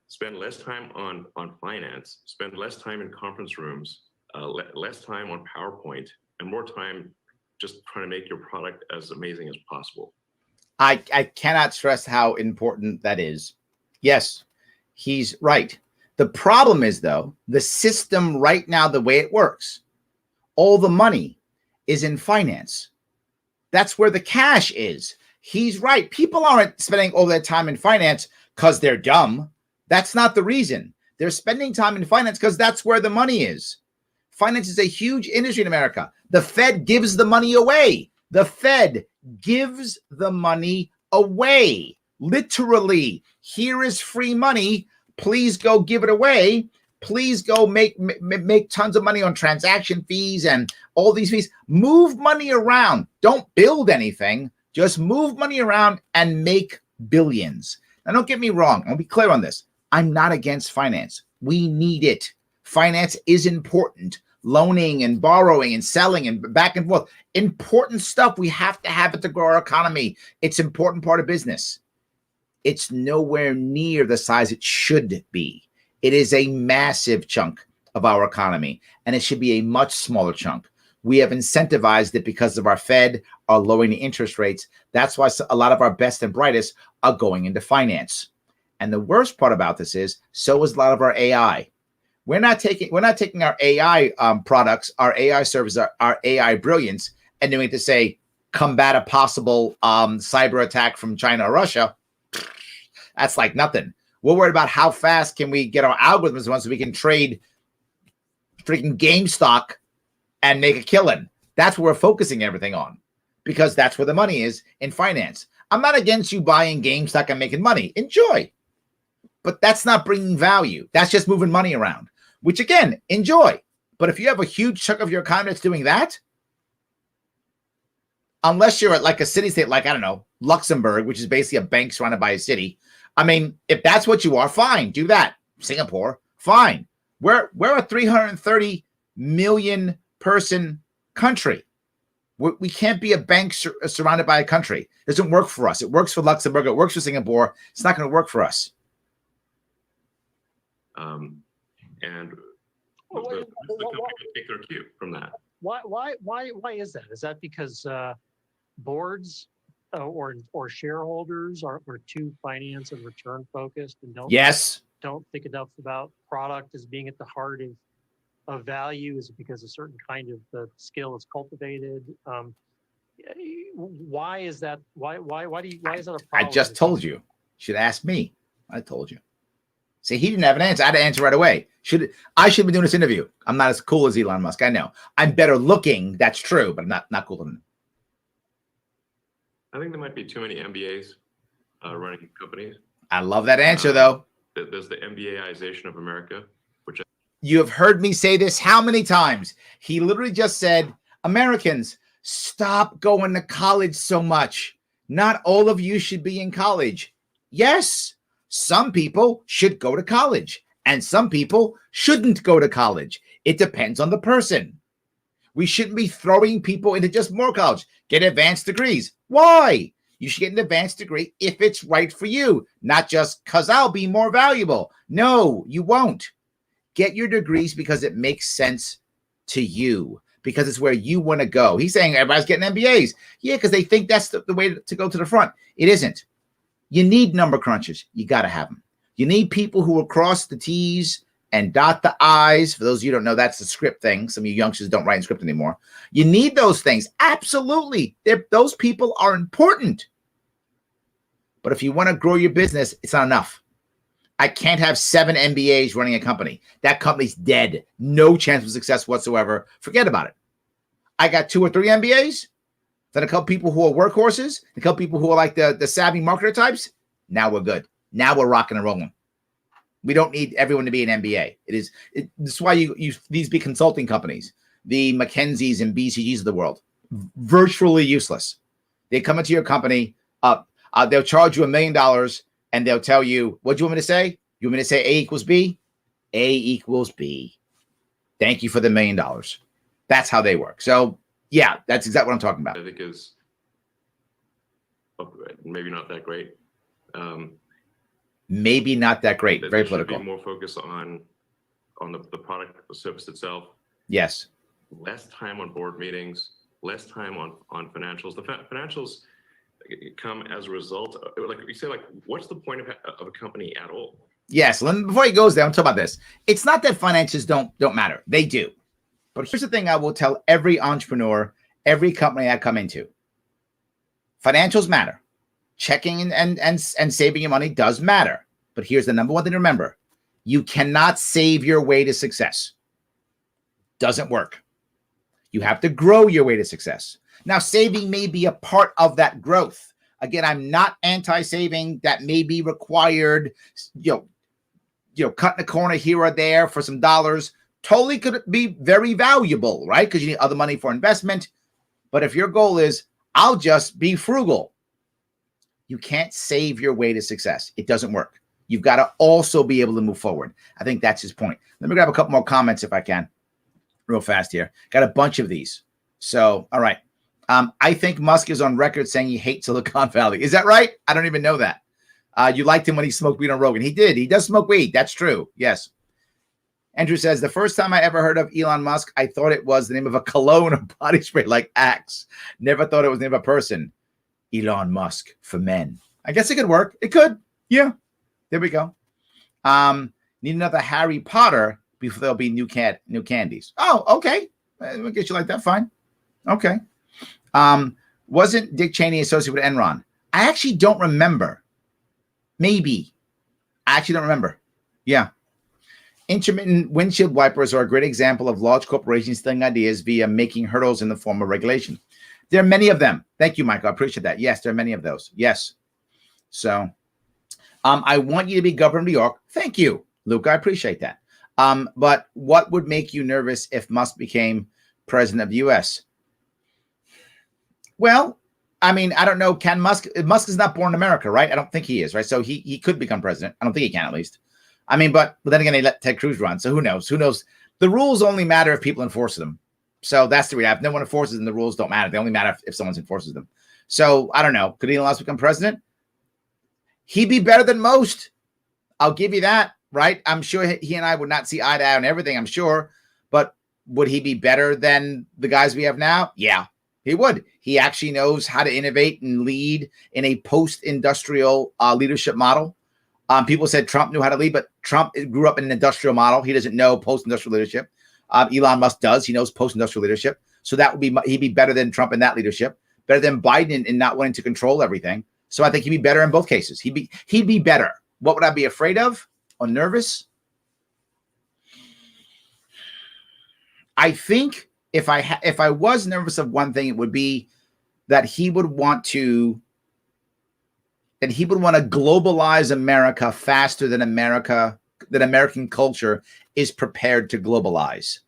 spend less time on finance, spend less time in conference rooms, less time on PowerPoint, and more time just trying to make your product as amazing as possible. I cannot stress how important that is. Yes, he's right. The problem is, though, the system right now, the way it works, all the money is in finance. That's where the cash is. He's right. People aren't spending all their time in finance because they're dumb. That's not the reason. They're spending time in finance because that's where the money is. Finance is a huge industry in America. The Fed gives the money away. The Fed gives the money away. Literally, here is free money. Please go give it away. Please go make tons of money on transaction fees and all these fees. Move money around. Don't build anything. Just move money around and make billions. Now, don't get me wrong. I'll be clear on this. I'm not against finance. We need it. Finance is important. Loaning and borrowing and selling and back and forth. Important stuff. We have to have it to grow our economy. It's an important part of business. It's nowhere near the size it should be. It is a massive chunk of our economy, and it should be a much smaller chunk. We have incentivized it because of our Fed are lowering the interest rates. That's why a lot of our best and brightest are going into finance. And the worst part about this is, so is a lot of our AI. We're not taking our AI products, our AI services, our AI brilliance, and doing it to say combat a possible cyber attack from China or Russia. That's like nothing. We're worried about how fast can we get our algorithms once so we can trade freaking GameStop and make a killing. That's what we're focusing everything on because that's where the money is in finance. I'm not against you buying GameStop and making money. Enjoy. But that's not bringing value. That's just moving money around, which again, enjoy. But if you have a huge chunk of your economy that's doing that, unless you're at like a city state, like, I don't know, Luxembourg, which is basically a bank surrounded by a city. I mean, if that's what you are, fine, do that. Singapore, fine. We're a 330 million person country. We can't be a bank surrounded by a country. It doesn't work for us. It works for Luxembourg. It works for Singapore. It's not going to work for us. And the company take their cue from that. Why is that? Is that because boards or shareholders are too finance and return focused and don't think enough about product as being at the heart of value? Is it because a certain kind of the skill is cultivated? Why is that? Why is that a problem? I just told you. Should ask me. I told you. See, he didn't have an answer. I had to answer right away. I should be doing this interview. I'm not as cool as Elon Musk. I know. I'm better looking. That's true, but I'm not cool than him. I think there might be too many MBAs running companies. I love that answer, though. There's the MBAization of America, which You have heard me say this how many times? He literally just said, Americans, stop going to college so much. Not all of you should be in college. Yes, some people should go to college, and some people shouldn't go to college. It depends on the person. We shouldn't be throwing people into just more college. Get advanced degrees. Why? You should get an advanced degree if it's right for you, not just because I'll be more valuable. No, you won't. Get your degrees because it makes sense to you, because it's where you want to go. He's saying everybody's getting MBAs. Yeah, because they think that's the way to go to the front. It isn't. You need number crunchers. You got to have them. You need people who will cross the T's and dot the I's. For those of you who don't know, that's the script thing. Some of you youngsters don't write in script anymore. You need those things. Absolutely. Those people are important. But if you want to grow your business, it's not enough. I can't have 7 MBAs running a company. That company's dead. No chance of success whatsoever. Forget about it. I got 2 or 3 MBAs, then a couple people who are workhorses, a couple people who are like the savvy marketer types. Now we're good. Now we're rocking and rolling. We don't need everyone to be an MBA. This is why you these big consulting companies, the McKinseys and BCGs of the world, virtually useless. They come into your company, they'll charge you $1 million, and they'll tell you, what do you want me to say? You want me to say A equals B? A equals B. Thank you for the $1 million. That's how they work. So yeah, that's exactly what I'm talking about. I think is maybe not that great. Maybe not that great. Very political. Be more focus on the product, the service itself. Yes. Less time on board meetings. Less time on financials. The financials come as a result. Like you say, like what's the point of a company at all? Yes. Before he goes there, I'm talking about this. It's not that finances don't matter. They do. But here's the thing I will tell every entrepreneur, every company I come into. Financials matter. Checking and saving your money does matter. But here's the number one thing to remember. You cannot save your way to success. Doesn't work. You have to grow your way to success. Now, saving may be a part of that growth. Again, I'm not anti-saving. That may be required. Cutting a corner here or there for some dollars. Totally could be very valuable, right? Because you need other money for investment. But if your goal is, I'll just be frugal, you can't save your way to success. It doesn't work. You've got to also be able to move forward. I think that's his point. Let me grab a couple more comments if I can, real fast here. Got a bunch of these. So, all right. I think Musk is on record saying he hates Silicon Valley. Is that right? I don't even know that. You liked him when he smoked weed on Rogan. He did. He does smoke weed. That's true. Yes. Andrew says, the first time I ever heard of Elon Musk, I thought it was the name of a cologne or body spray like Axe. Never thought it was the name of a person. Elon Musk for men. I guess it could work. It could. Yeah. There we go. Need another Harry Potter before there'll be new candies. Oh, okay. We'll get you like that. Fine. Okay. Wasn't Dick Cheney associated with Enron? I actually don't remember. Maybe. I actually don't remember. Yeah. Intermittent windshield wipers are a great example of large corporations stealing ideas via making hurdles in the form of regulation. There are many of them. Thank you, Michael. I appreciate that. Yes, there are many of those. Yes. So I want you to be governor of New York. Thank you, Luke. I appreciate that. But what would make you nervous if Musk became president of the U.S.? Well, I mean, I don't know. Can Musk is not born in America, right? I don't think he is, right? So he could become president. I don't think he can, at least. I mean, but then again, they let Ted Cruz run. So who knows? Who knows? The rules only matter if people enforce them. So that's the reality. If no one enforces them, the rules don't matter. They only matter if someone enforces them. So I don't know. Could Elon Musk become president? He'd be better than most. I'll give you that, right? I'm sure he and I would not see eye to eye on everything, I'm sure. But would he be better than the guys we have now? Yeah, he would. He actually knows how to innovate and lead in a post-industrial leadership model. People said Trump knew how to lead, but Trump grew up in an industrial model. He doesn't know post-industrial leadership. Elon Musk does. He knows post-industrial leadership. So he'd be better than Trump in that leadership, better than Biden in not wanting to control everything. So I think he'd be better in both cases. He'd be better. What would I be afraid of or nervous? I think if I was nervous of one thing, it would be that he would want to globalize America faster than American culture is prepared to globalize,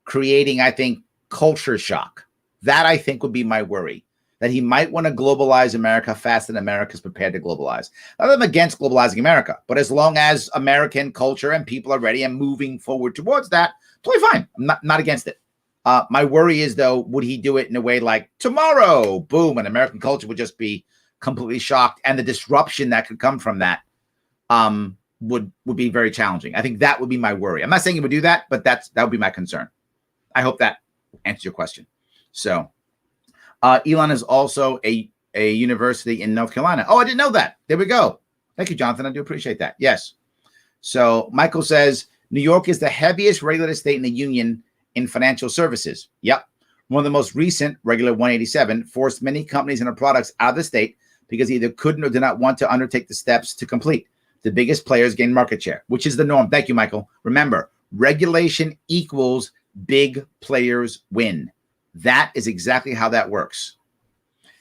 creating, I think, culture shock. That, I think, would be my worry, that he might want to globalize America faster than America is prepared to globalize. Not that I'm against globalizing America, but as long as American culture and people are ready and moving forward towards that, totally fine. I'm not against it. My worry is, though, would he do it in a way like tomorrow, boom, and American culture would just be completely shocked, and the disruption that could come from that would be very challenging. I think that would be my worry. I'm not saying he would do that, but that would be my concern. I hope that answers your question. So Elon is also a university in North Carolina. Oh, I didn't know that. There we go. Thank you, Jonathan. I do appreciate that. Yes. So Michael says, New York is the heaviest regulated state in the union in financial services. Yep. One of the most recent, Regular 187, forced many companies and their products out of the state because they either couldn't or did not want to undertake the steps to complete. The biggest players gain market share, which is the norm. Thank you, Michael. Remember, regulation equals big players win. That is exactly how that works.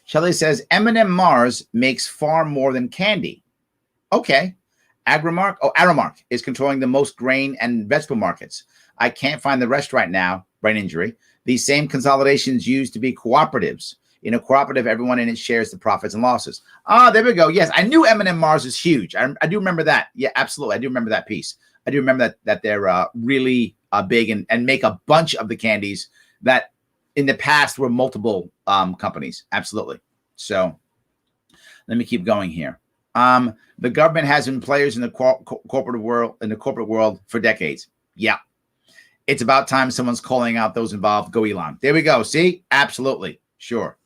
Shelley says, M&M Mars makes far more than candy. Okay. Aramark is controlling the most grain and vegetable markets. I can't find the rest right now. Brain injury. These same consolidations used to be cooperatives. In a cooperative, everyone in it shares the profits and losses. There we go. Yes, I knew M&M Mars is huge. I do remember that. Yeah, absolutely. I do remember that piece. I do remember that they're really big and make a bunch of the candies that in the past were multiple companies. Absolutely. So let me keep going here. The government has been players in the corporate world for decades. Yeah. It's about time someone's calling out those involved. Go Elon. There we go. See? Absolutely. Sure.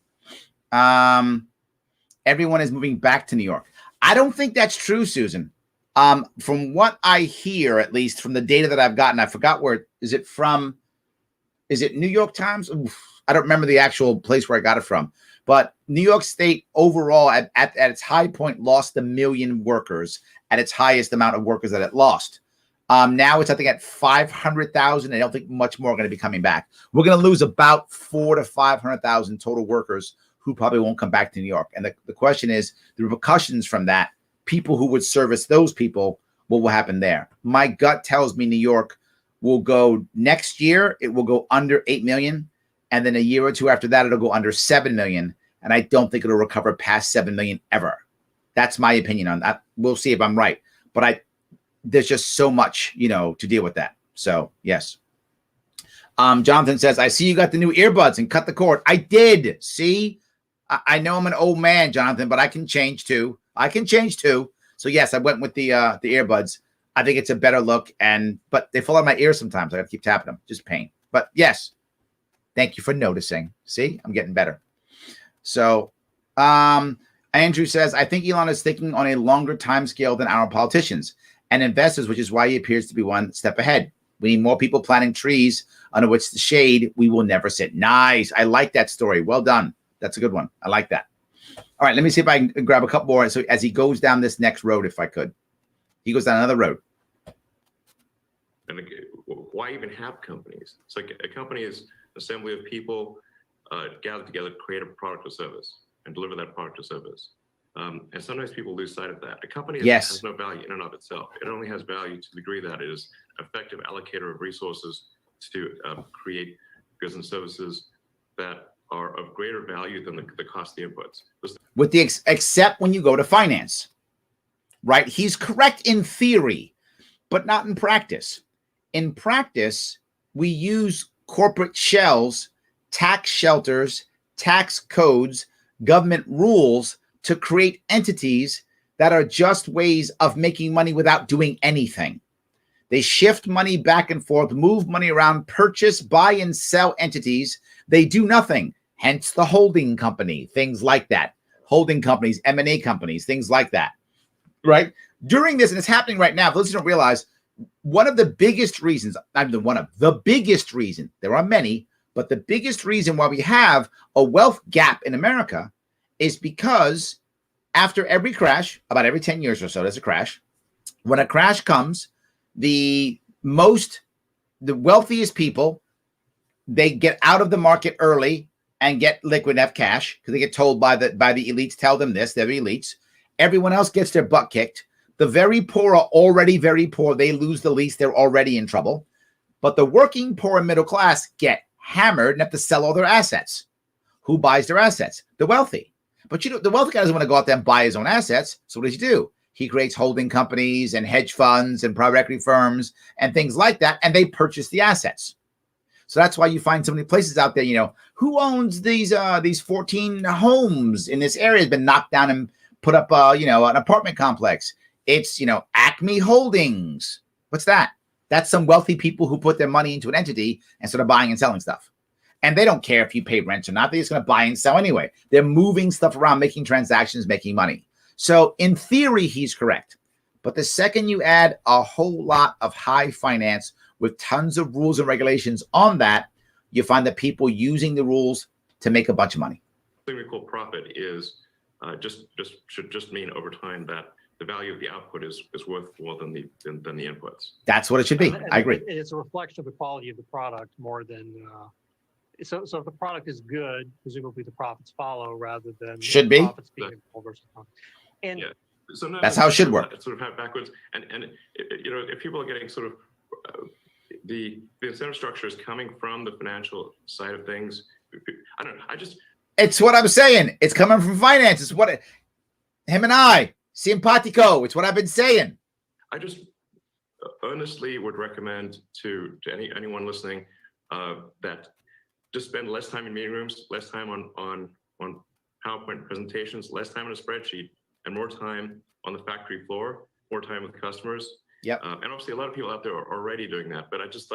Everyone is moving back to New York. I don't think that's true, Susan. From what I hear, at least from the data that I've gotten, I forgot where is it from? Is it New York Times? Oof, I don't remember the actual place where I got it from. But New York State overall at its high point lost 1 million workers at its highest amount of workers that it lost. Now it's, I think, at 500,000. I don't think much more are going to be coming back. We're going to lose about 400,000 to 500,000 total workers who probably won't come back to New York. And the question is the repercussions from that, people who would service those people, what will happen there? My gut tells me New York will go next year. It will go under 8 million. And then a year or two after that, it'll go under 7 million. And I don't think it'll recover past 7 million ever. That's my opinion on that. We'll see if I'm right. But there's just so much, to deal with that. So, yes. Jonathan says, I see you got the new earbuds and cut the cord. I did. See, I know I'm an old man, Jonathan, but I can change too. So, yes, I went with the earbuds. I think it's a better look. But they fall out of my ears sometimes. I got to keep tapping them. Just pain. But, yes, thank you for noticing. See, I'm getting better. So, Andrew says, I think Elon is thinking on a longer time scale than our politicians and investors, which is why he appears to be one step ahead. We need more people planting trees under which the shade we will never sit. Nice. I like that story. Well done. That's a good one. I like that. All right, let me see if I can grab a couple more. So as he goes down this next road, if I could. He goes down another road. And why even have companies? It's like a company is an assembly of people gathered together to create a product or service and deliver that product or service. And sometimes people lose sight of that. A company has no value in and of itself. It only has value to the degree that it is an effective allocator of resources to create goods and services that are of greater value than the cost of the inputs. With the except when you go to finance, right? He's correct in theory, but not in practice. In practice, we use corporate shells, tax shelters, tax codes, government rules to create entities that are just ways of making money without doing anything. They shift money back and forth, move money around, purchase, buy, and sell entities. They do nothing, hence the holding company, things like that. Holding companies, M&A companies, things like that, right? During this, and it's happening right now, those who don't realize, one of the biggest reasons, the biggest reason, there are many, but the biggest reason why we have a wealth gap in America is because after every crash, about every 10 years or so, there's a crash. When a crash comes, the wealthiest people, they get out of the market early and get liquid enough cash because they get told by the elites, tell them this, they're the elites. Everyone else gets their butt kicked. The very poor are already very poor. They lose the least. They're already in trouble. But the working poor and middle class get hammered and have to sell all their assets. Who buys their assets? The wealthy. But the wealthy guy doesn't want to go out there and buy his own assets. So what does he do? He creates holding companies and hedge funds and private equity firms and things like that, and they purchase the assets. So that's why you find so many places out there, who owns these 14 homes in this area has been knocked down and put up, an apartment complex. It's, Acme Holdings. What's that? That's some wealthy people who put their money into an entity and started buying and selling stuff. And they don't care if you pay rent or not. They're just going to buy and sell anyway. They're moving stuff around, making transactions, making money. So in theory, he's correct. But the second you add a whole lot of high finance with tons of rules and regulations on that, you find that people using the rules to make a bunch of money. The thing we call profit is should just mean over time that the value of the output is worth more than the inputs. That's what it should be. And I agree. It's a reflection of the quality of the product more than. So if the product is good, presumably the profits follow rather than should be profits being versus profit. And yeah. So that's how it should work. Sort of have backwards, and if people are getting sort of the incentive structure is coming from the financial side of things. I don't know. It's what I'm saying. It's coming from finance. It's what him and I, simpatico. It's what I've been saying. I just earnestly would recommend to anyone listening that just spend less time in meeting rooms, less time on PowerPoint presentations, less time on a spreadsheet, and more time on the factory floor, more time with customers. Yep. And obviously a lot of people out there are already doing that, but I would just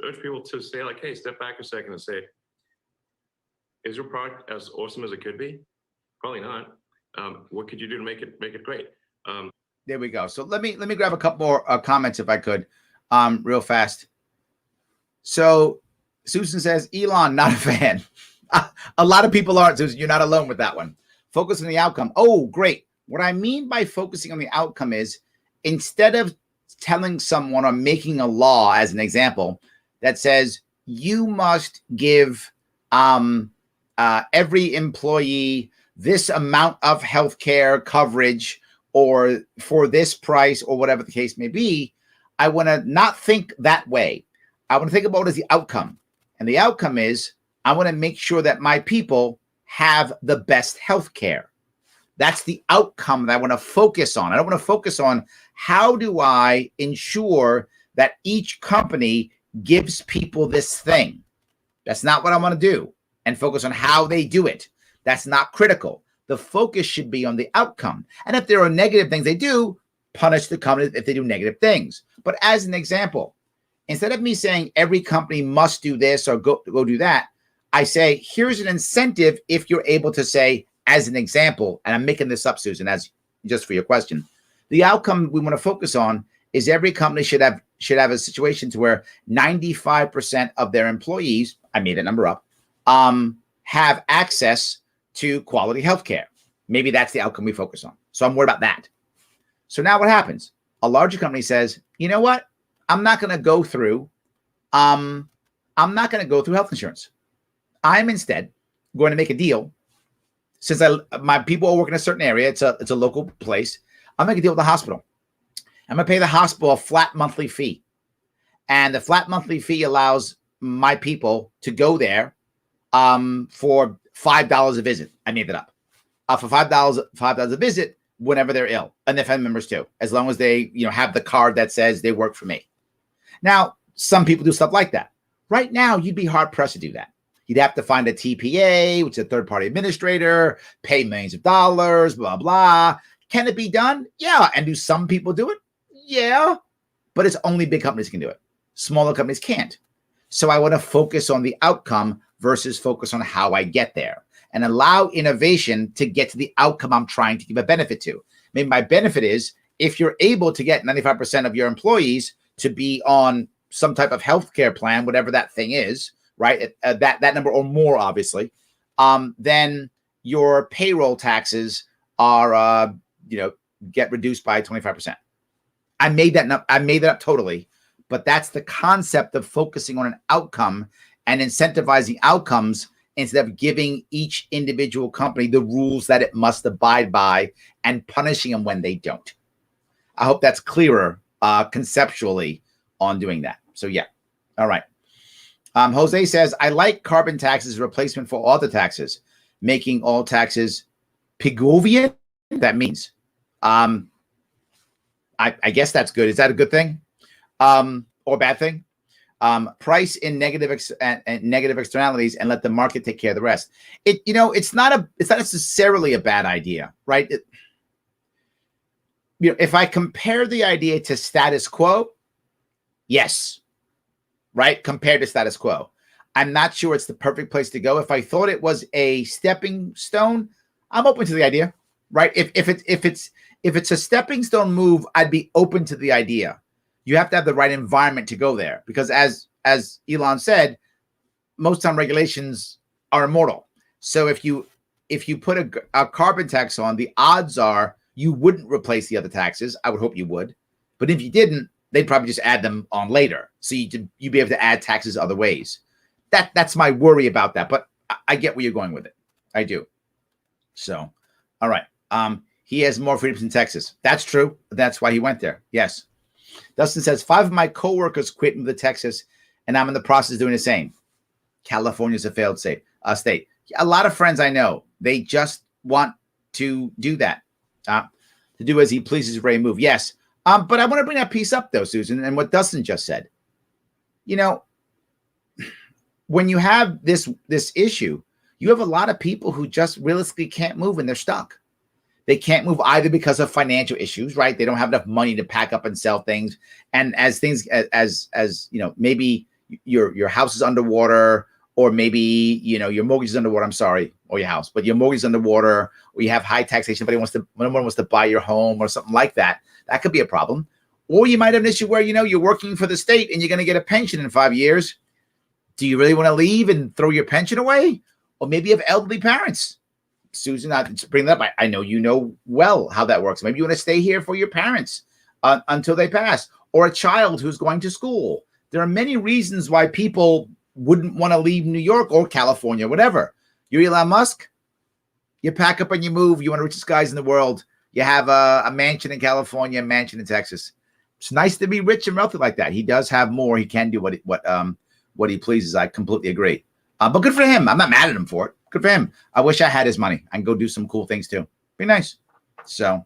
urge people to say hey, step back a second and say, is your product as awesome as it could be? Probably not. What could you do to make it great? There we go. So let me grab a couple more comments if I could, real fast. So Susan says, Elon, not a fan. A lot of people aren't, Susan. You're not alone with that one. Focus on the outcome. Oh, great. What I mean by focusing on the outcome is instead of telling someone or making a law, as an example, that says you must give every employee this amount of healthcare coverage or for this price or whatever the case may be, I want to not think that way. I want to think about it as the outcome. And the outcome is I want to make sure that my people have the best healthcare. That's the outcome that I want to focus on. I don't want to focus on how do I ensure that each company gives people this thing. That's not what I want to do. And focus on how they do it. That's not critical. The focus should be on the outcome. And if there are negative things they do, punish the company if they do negative things. But as an example, instead of me saying every company must do this or go do that, I say, here's an incentive if you're able to say, as an example, and I'm making this up, Susan, as just for your question, the outcome we want to focus on is every company should have a situation to where 95% of their employees, I made that number up, have access to quality healthcare. Maybe that's the outcome we focus on. So I'm worried about that. So now what happens? A larger company says, you know what? I'm not going to go through health insurance. I'm instead going to make a deal. Since my people are working in a certain area, it's a local place. I'll make a deal with the hospital. I'm going to pay the hospital a flat monthly fee. And the flat monthly fee allows my people to go there for $5 a visit. I made that up. For $5 a visit whenever they're ill, and their family members too, as long as they have the card that says they work for me. Now, some people do stuff like that. Right now, you'd be hard pressed to do that. You'd have to find a TPA, which is a third-party administrator, pay millions of dollars, blah, blah. Can it be done? Yeah. And do some people do it? Yeah. But it's only big companies can do it. Smaller companies can't. So I want to focus on the outcome versus focus on how I get there and allow innovation to get to the outcome I'm trying to give a benefit to. Maybe my benefit is if you're able to get 95% of your employees to be on some type of healthcare plan, whatever that thing is, right? That number or more, obviously, then your payroll taxes are, get reduced by 25%. I made that up totally, but that's the concept of focusing on an outcome and incentivizing outcomes instead of giving each individual company the rules that it must abide by and punishing them when they don't. I hope that's clearer conceptually on doing that. So yeah. All right. Jose says, I like carbon taxes replacement for all the taxes, making all taxes Pigovian. That means, I guess that's good. Is that a good thing? Or bad thing? Price in negative externalities and let the market take care of the rest. It's not necessarily a bad idea, right? If I compare the idea to status quo, yes, right? Compared to status quo, I'm not sure it's the perfect place to go. If I thought it was a stepping stone, I'm open to the idea, right? If it's a stepping stone move, I'd be open to the idea. You have to have the right environment to go there, because as Elon said, most time regulations are immortal. So if you put a carbon tax on, the odds are you wouldn't replace the other taxes. I would hope you would, but if you didn't, they'd probably just add them on later. So you'd be able to add taxes other ways. That's my worry about that, but I get where you're going with it. I do. So, all right. He has more freedoms in Texas. That's true. That's why he went there. Yes. Dustin says, 5 of my coworkers quit and moved to Texas, and I'm in the process of doing the same. California's a failed state. A lot of friends I know, they just want to do that, to do as he pleases, ready to move. Yes. But I want to bring that piece up, though, Susan, and what Dustin just said. When you have this issue, you have a lot of people who just realistically can't move, and they're stuck. They can't move either because of financial issues, right? They don't have enough money to pack up and sell things. And as things, as maybe your house is underwater, or maybe, your mortgage is underwater. I'm sorry, or your house, but your mortgage is underwater, or you have high taxation. No one wants to buy your home or something like that. That could be a problem. Or you might have an issue where, you're working for the state and you're going to get a pension in 5 years. Do you really want to leave and throw your pension away? Or maybe you have elderly parents. Susan, I bring that up. I know you know well how that works. Maybe you want to stay here for your parents until they pass, or a child who's going to school. There are many reasons why people wouldn't want to leave New York or California, whatever. You're Elon Musk. You pack up and you move. You're one of the richest guys in the world. You have a mansion in California, a mansion in Texas. It's nice to be rich and wealthy like that. He does have more. He can do what he pleases. I completely agree. But good for him. I'm not mad at him for it. Good for him. I wish I had his money. I can go do some cool things too. Be nice. So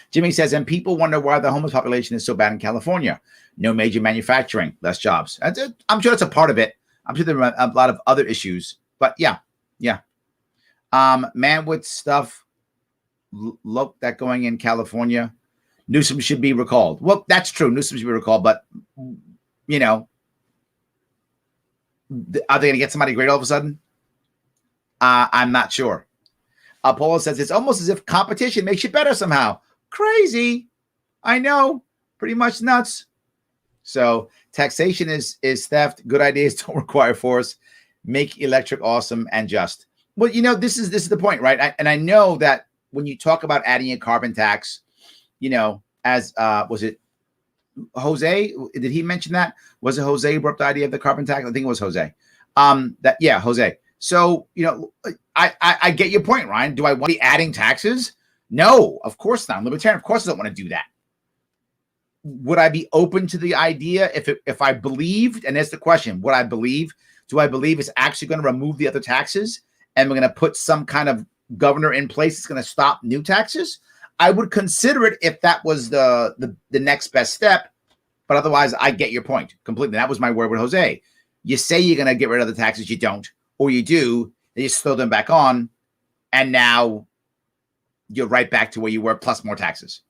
Jimmy says, and people wonder why the homeless population is so bad in California. No major manufacturing, less jobs. I'm sure that's a part of it. I'm sure there are a lot of other issues. But yeah. Man with stuff, look, that going in California. Newsom should be recalled. Well, that's true. Newsom should be recalled. But, are they going to get somebody great all of a sudden? I'm not sure. Paula says, it's almost as if competition makes you better somehow. Crazy. I know. Pretty much nuts. So taxation is theft. Good ideas don't require force. Make electric awesome and just. Well, this is the point, right? I know that when you talk about adding a carbon tax, as was it Jose? Did he mention that? Was it Jose who brought up the idea of the carbon tax? I think it was Jose. Jose. So, I get your point, Ryan. Do I want to be adding taxes? No, of course not. I'm libertarian. Of course I don't want to do that. Would I be open to the idea if I believed, and that's the question, would I believe? Do I believe it's actually going to remove the other taxes and we're going to put some kind of governor in place that's going to stop new taxes? I would consider it if that was the next best step. But otherwise, I get your point completely. That was my word with Jose. You say you're going to get rid of the taxes, you don't. Or you do, they just throw them back on, and now you're right back to where you were, plus more taxes.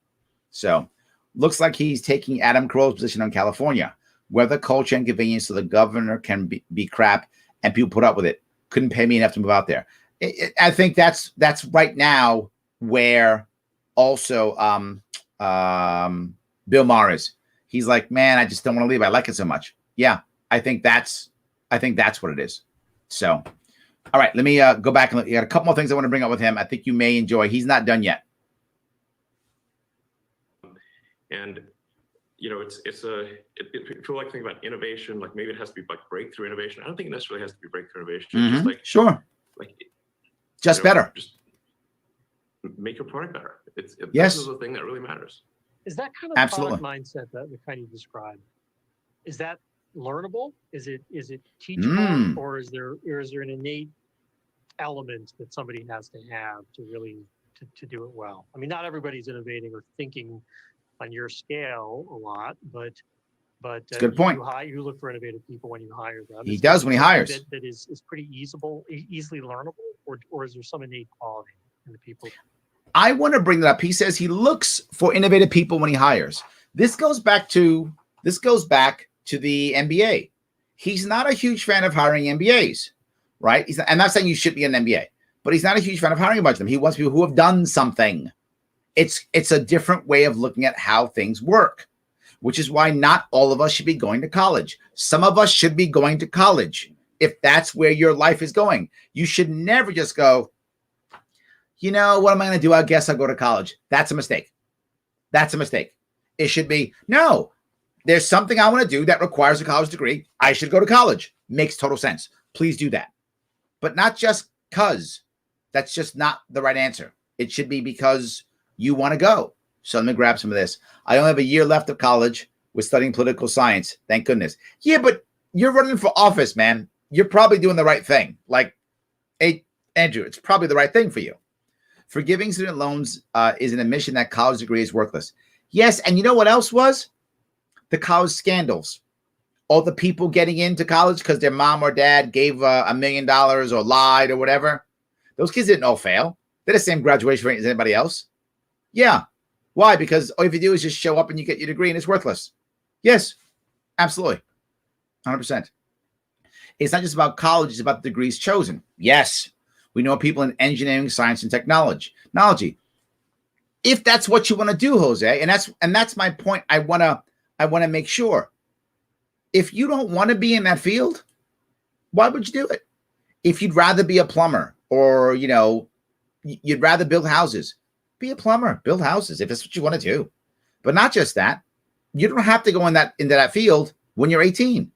So looks like he's taking Adam Carolla's position on California. Weather, culture, and convenience so the governor can be crap and people put up with it. Couldn't pay me enough to move out there. I think that's right now where also Bill Maher is. He's like, man, I just don't want to leave. I like it so much. Yeah, I think that's what it is. So, all right, let me go back and got a couple more things I want to bring up with him. I think you may enjoy. He's not done yet. And people like think about innovation, like maybe it has to be like breakthrough innovation. I don't think it necessarily has to be breakthrough innovation. It's just like sure, like just better. Just make your product better. Yes. This is the thing that really matters. Is that kind of Absolutely. product mindset that the kind you described? Is that learnable? Is it teachable, or is there an innate element that somebody has to have to really to do it well? I mean, not everybody's innovating or thinking on your scale a lot, but It's a good point. You look for innovative people when you hire them. He does when he hires. That is pretty easily learnable, or is there some innate quality in the people? I want to bring that up. He says he looks for innovative people when he hires. This goes back to the MBA. He's not a huge fan of hiring MBAs, right? I'm not saying you should be an MBA, but he's not a huge fan of hiring a bunch of them. He wants people who have done something. It's a different way of looking at how things work, which is why not all of us should be going to college. Some of us should be going to college if that's where your life is going. You should never just go, what am I going to do? I guess I'll go to college. That's a mistake. That's a mistake. It should be, no, there's something I want to do that requires a college degree. I should go to college. Makes total sense. Please do that. But not just because. That's just not the right answer. It should be because you want to go. So let me grab some of this. I only have a year left of college with studying political science. Thank goodness. Yeah, but you're running for office, man. You're probably doing the right thing. Like, hey, Andrew, it's probably the right thing for you. Forgiving student loans is an admission that college degree is worthless. Yes, and you know what else was? The college scandals. All the people getting into college because their mom or dad gave $1 million or lied or whatever. Those kids didn't all fail. They're the same graduation rate as anybody else. Yeah. Why? Because all you have to do is just show up and you get your degree and it's worthless. Yes, absolutely. 100%. It's not just about college. It's about the degrees chosen. Yes. We know people in engineering, science, and technology. If that's what you want to do, Jose, and that's my point. I want to make sure. If you don't want to be in that field, why would you do it? If you'd rather be a plumber or, you'd rather build houses, be a plumber, build houses if that's what you want to do. But not just that. You don't have to go into that field when you're 18.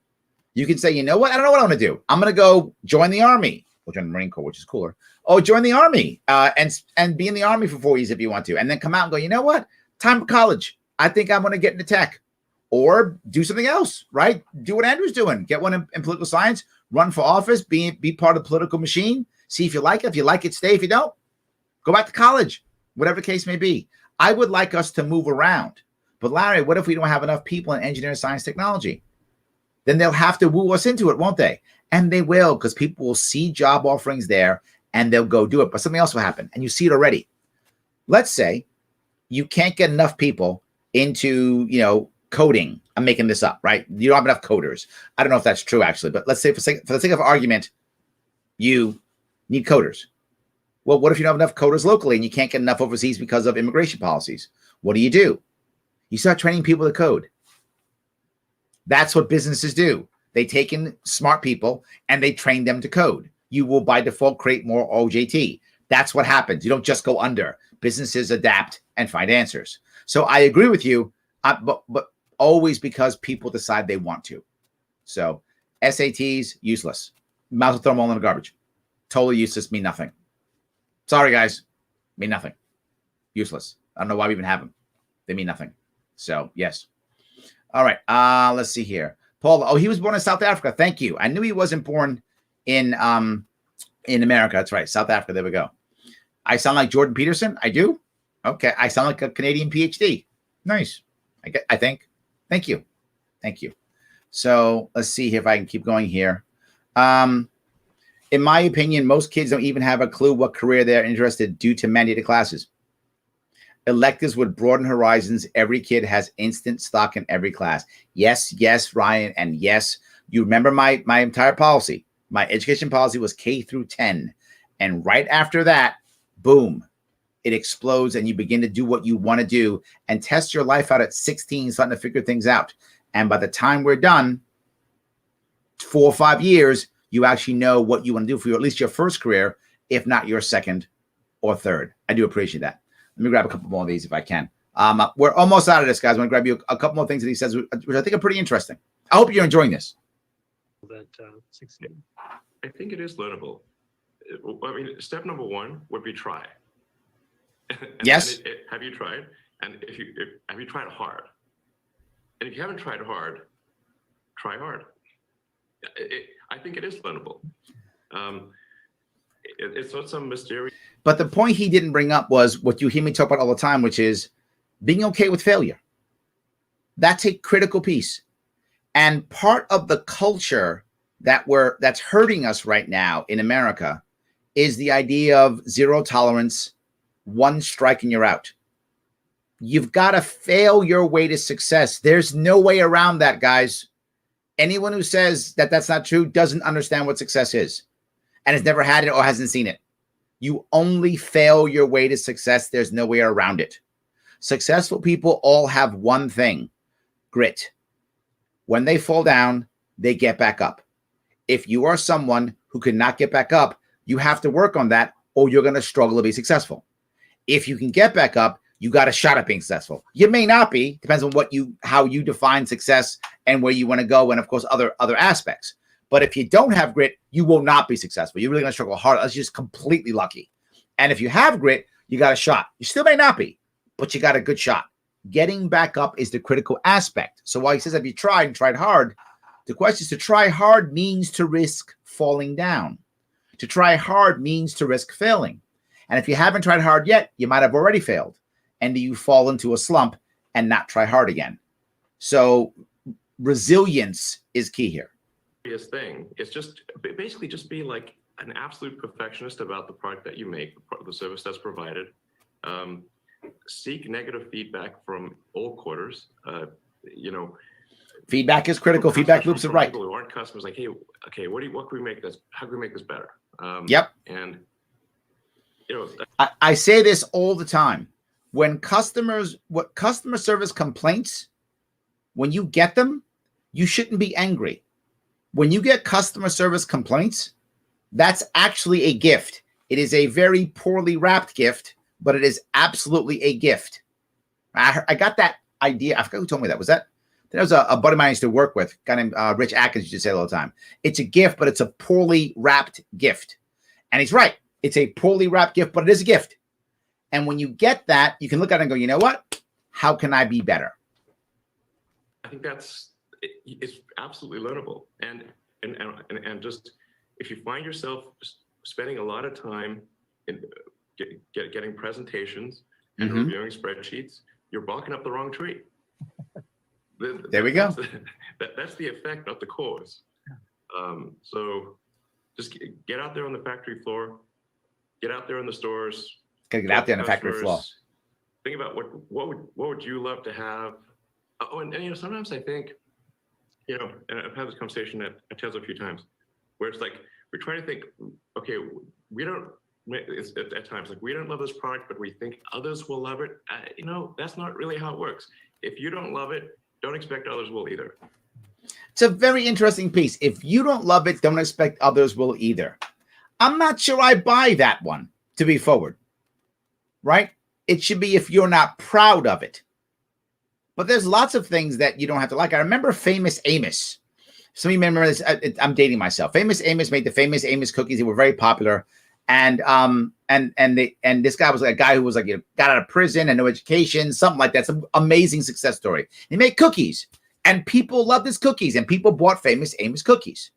You can say, you know what? I don't know what I want to do. I'm going to go join the Army. Or join the Marine Corps, which is cooler. Oh, join the Army and be in the Army for 4 years if you want to. And then come out and go, you know what? Time for college. I think I'm going to get into tech. Or do something else, right? Do what Andrew's doing. Get one in political science. Run for office. Be part of the political machine. See if you like it. If you like it, stay. If you don't, go back to college. Whatever the case may be. I would like us to move around. But Larry, what if we don't have enough people in engineering, science, technology? Then they'll have to woo us into it, won't they? And they will, because people will see job offerings there and they'll go do it. But something else will happen. And you see it already. Let's say you can't get enough people into, coding. I'm making this up, right? You don't have enough coders. I don't know if that's true, actually. But let's say for the sake of argument, you need coders. Well, what if you don't have enough coders locally and you can't get enough overseas because of immigration policies? What do? You start training people to code. That's what businesses do. They take in smart people and they train them to code. You will by default create more OJT. That's what happens. You don't just go under. Businesses adapt and find answers. So I agree with you, but always because people decide they want to. So SATs, useless. Might as well throw them all in the garbage. Totally useless, mean nothing. Sorry, guys. Mean nothing. Useless. I don't know why we even have them. They mean nothing. So, yes. All right. Let's see here. Paul, he was born in South Africa. Thank you. I knew he wasn't born in America. That's right. South Africa. There we go. I sound like Jordan Peterson. I do. Okay. I sound like a Canadian PhD. Nice. I think. Thank you. So let's see here if I can keep going here. In my opinion, most kids don't even have a clue what career they're interested due to mandated classes. Electives would broaden horizons. Every kid has instant stock in every class. Yes, Ryan, and yes, you remember my entire policy. My education policy was K through 10. And right after that, boom, it explodes and you begin to do what you want to do and test your life out at 16, starting to figure things out. And by the time we're done, 4 or 5 years, you actually know what you want to do for at least your first career, if not your second or third. I do appreciate that. Let me grab a couple more of these if I can. We're almost out of this, guys. I'm going to grab you a couple more things that he says, which I think are pretty interesting. I hope you're enjoying this. That succeed. I think it is learnable. I mean, step number one would be try. Yes. Have you tried? And have you tried hard? And if you haven't tried hard, try hard. I think it is learnable. It's not some mysterious. But the point he didn't bring up was what you hear me talk about all the time, which is being okay with failure. That's a critical piece. And part of the culture that's hurting us right now in America is the idea of zero tolerance, one strike and you're out. You've got to fail your way to success. There's no way around that, guys. Anyone who says that that's not true doesn't understand what success is and has never had it or hasn't seen it. You only fail your way to success. There's no way around it. Successful people all have one thing: grit. When they fall down, they get back up. If you are someone who cannot get back up, you have to work on that or you're going to struggle to be successful. If you can get back up, you got a shot at being successful. You may not be, depends on how you define success and where you want to go, and of course other aspects. But if you don't have grit, you will not be successful. You're really going to struggle hard. That's just completely lucky. And if you have grit, you got a shot. You still may not be, but you got a good shot. Getting back up is the critical aspect. So while he says, have you tried and tried hard? The question is, to try hard means to risk falling down. To try hard means to risk failing. And if you haven't tried hard yet, you might have already failed. And you fall into a slump and not try hard again. So resilience is key here. Thing. It's just basically just be like an absolute perfectionist about the product that you make, the service that's provided. Seek negative feedback from all quarters. Feedback is critical. Feedback loops are right. People who aren't customers, like, hey, okay, what can we make this? How can we make this better? Yep. And I say this all the time. When customer service complaints, when you get them, you shouldn't be angry. When you get customer service complaints, that's actually a gift. It is a very poorly wrapped gift, but it is absolutely a gift. I got that idea. I forgot who told me that. Was that? There was a buddy of mine I used to work with, a guy named Rich Atkins, used to say it all the time. It's a gift, but it's a poorly wrapped gift. And he's right. It's a poorly wrapped gift, but it is a gift. And when you get that, you can look at it and go, you know what? How can I be better? I think it's absolutely learnable. And just if you find yourself spending a lot of time in getting presentations and reviewing spreadsheets, you're barking up the wrong tree. There we go. That's the effect, not the cause. So just get out there on the factory floor, get out there in the stores. Gotta get out there on the factory floor. Think about what would you love to have? Oh, and sometimes I think, and I've had this conversation at Tesla a few times, where it's like we're trying to think, okay, we don't. It's at times like we don't love this product, but we think others will love it. That's not really how it works. If you don't love it, don't expect others will either. It's a very interesting piece. If you don't love it, don't expect others will either. I'm not sure I buy that one, to be forward. Right? It should be if you're not proud of it. But there's lots of things that you don't have to like. I remember Famous Amos. Some of you remember this. I'm dating myself. Famous Amos made the Famous Amos cookies. They were very popular. And this guy was like a guy who was like, got out of prison and no education, something like that. Some amazing success story. He made cookies and people loved his cookies and people bought Famous Amos cookies.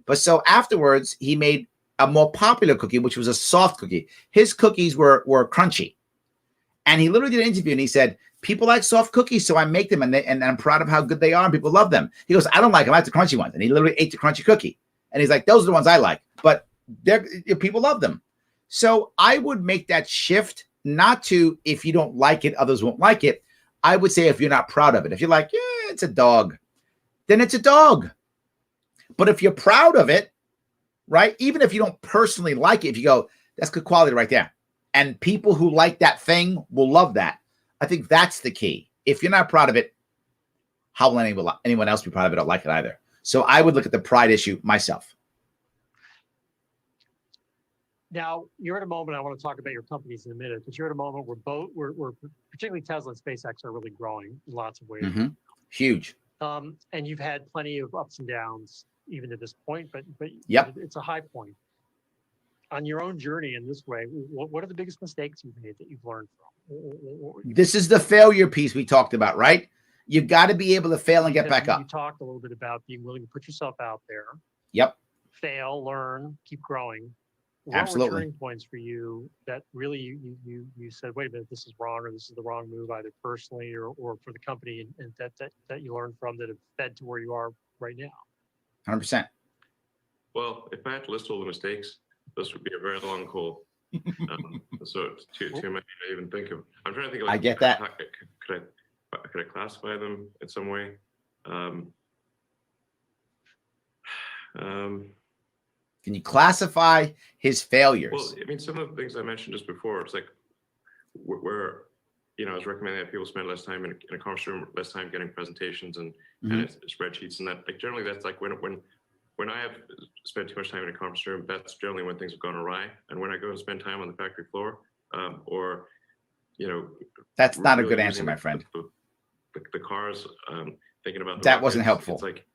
But so afterwards, he made a more popular cookie, which was a soft cookie. His cookies were crunchy. And he literally did an interview and he said, people like soft cookies, so I make them and I'm proud of how good they are and people love them. He goes, I don't like them, I like the crunchy ones. And he literally ate the crunchy cookie. And he's like, those are the ones I like, but people love them. So I would make that shift, not to, if you don't like it, others won't like it. I would say if you're not proud of it, if you're like, yeah, it's a dog, then it's a dog. But if you're proud of it, right? Even if you don't personally like it, if you go, that's good quality right there. And people who like that thing will love that. I think that's the key. If you're not proud of it, how will anyone else be proud of it or like it either? So I would look at the pride issue myself. Now you're at a moment. I want to talk about your companies in a minute, but you're at a moment where we're particularly Tesla and SpaceX are really growing in lots of ways. Huge. And you've had plenty of ups and downs even to this point, but Yep. it's a high point. On your own journey in this way, what are the biggest mistakes you've made that you've learned from? This is the failure piece we talked about, right? You've got to be able to fail and get back up. You talked a little bit about being willing to put yourself out there. Yep. Fail, learn, keep growing. What Absolutely. were turning points for you that really you said, wait a minute, this is wrong, or this is the wrong move, either personally or for the company, and that you learned from that have fed to where you are right now? 100%. Well, if I had to list all the mistakes, this would be a very long call. So too many to even think of. I'm trying to think of, like, I get that. Could I classify them in some way? Can you classify his failures? Well, I mean, some of the things I mentioned just before, it's like where I was recommending that people spend less time in a conference room, less time getting presentations and spreadsheets, and that, like, generally that's like when I have spent too much time in a conference room, that's generally when things have gone awry. And when I go and spend time on the factory floor, or that's not a really good answer, my friend. The cars, thinking about that wasn't helpful. It's like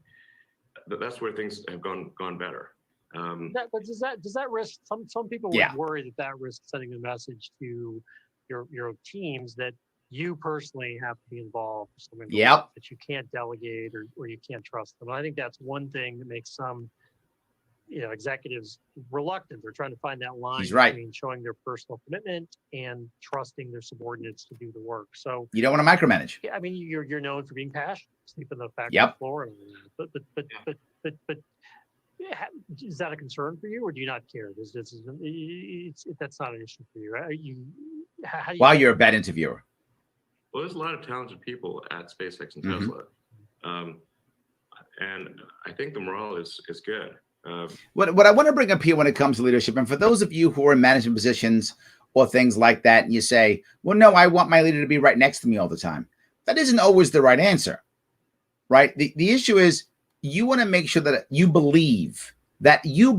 that's where things have gone better. But does that risk? Some people would worry that risks sending a message to your teams that you personally have to be involved. Yep. That you can't delegate or you can't trust them. And I think that's one thing that makes some executives reluctant. They're trying to find that line between showing their personal commitment and trusting their subordinates to do the work. So you don't want to micromanage. Yeah, I mean, you're known for being passionate, sleep on the factory floor, but is that a concern for you, or do you not care? That's not an issue for you, right? You're a bad interviewer. Well, there's a lot of talented people at SpaceX and Tesla, and I think the morale is good. What I want to bring up here when it comes to leadership, and for those of you who are in management positions or things like that, and you say, well, no, I want my leader to be right next to me all the time. That isn't always the right answer, right? The issue is you want to make sure that you believe that your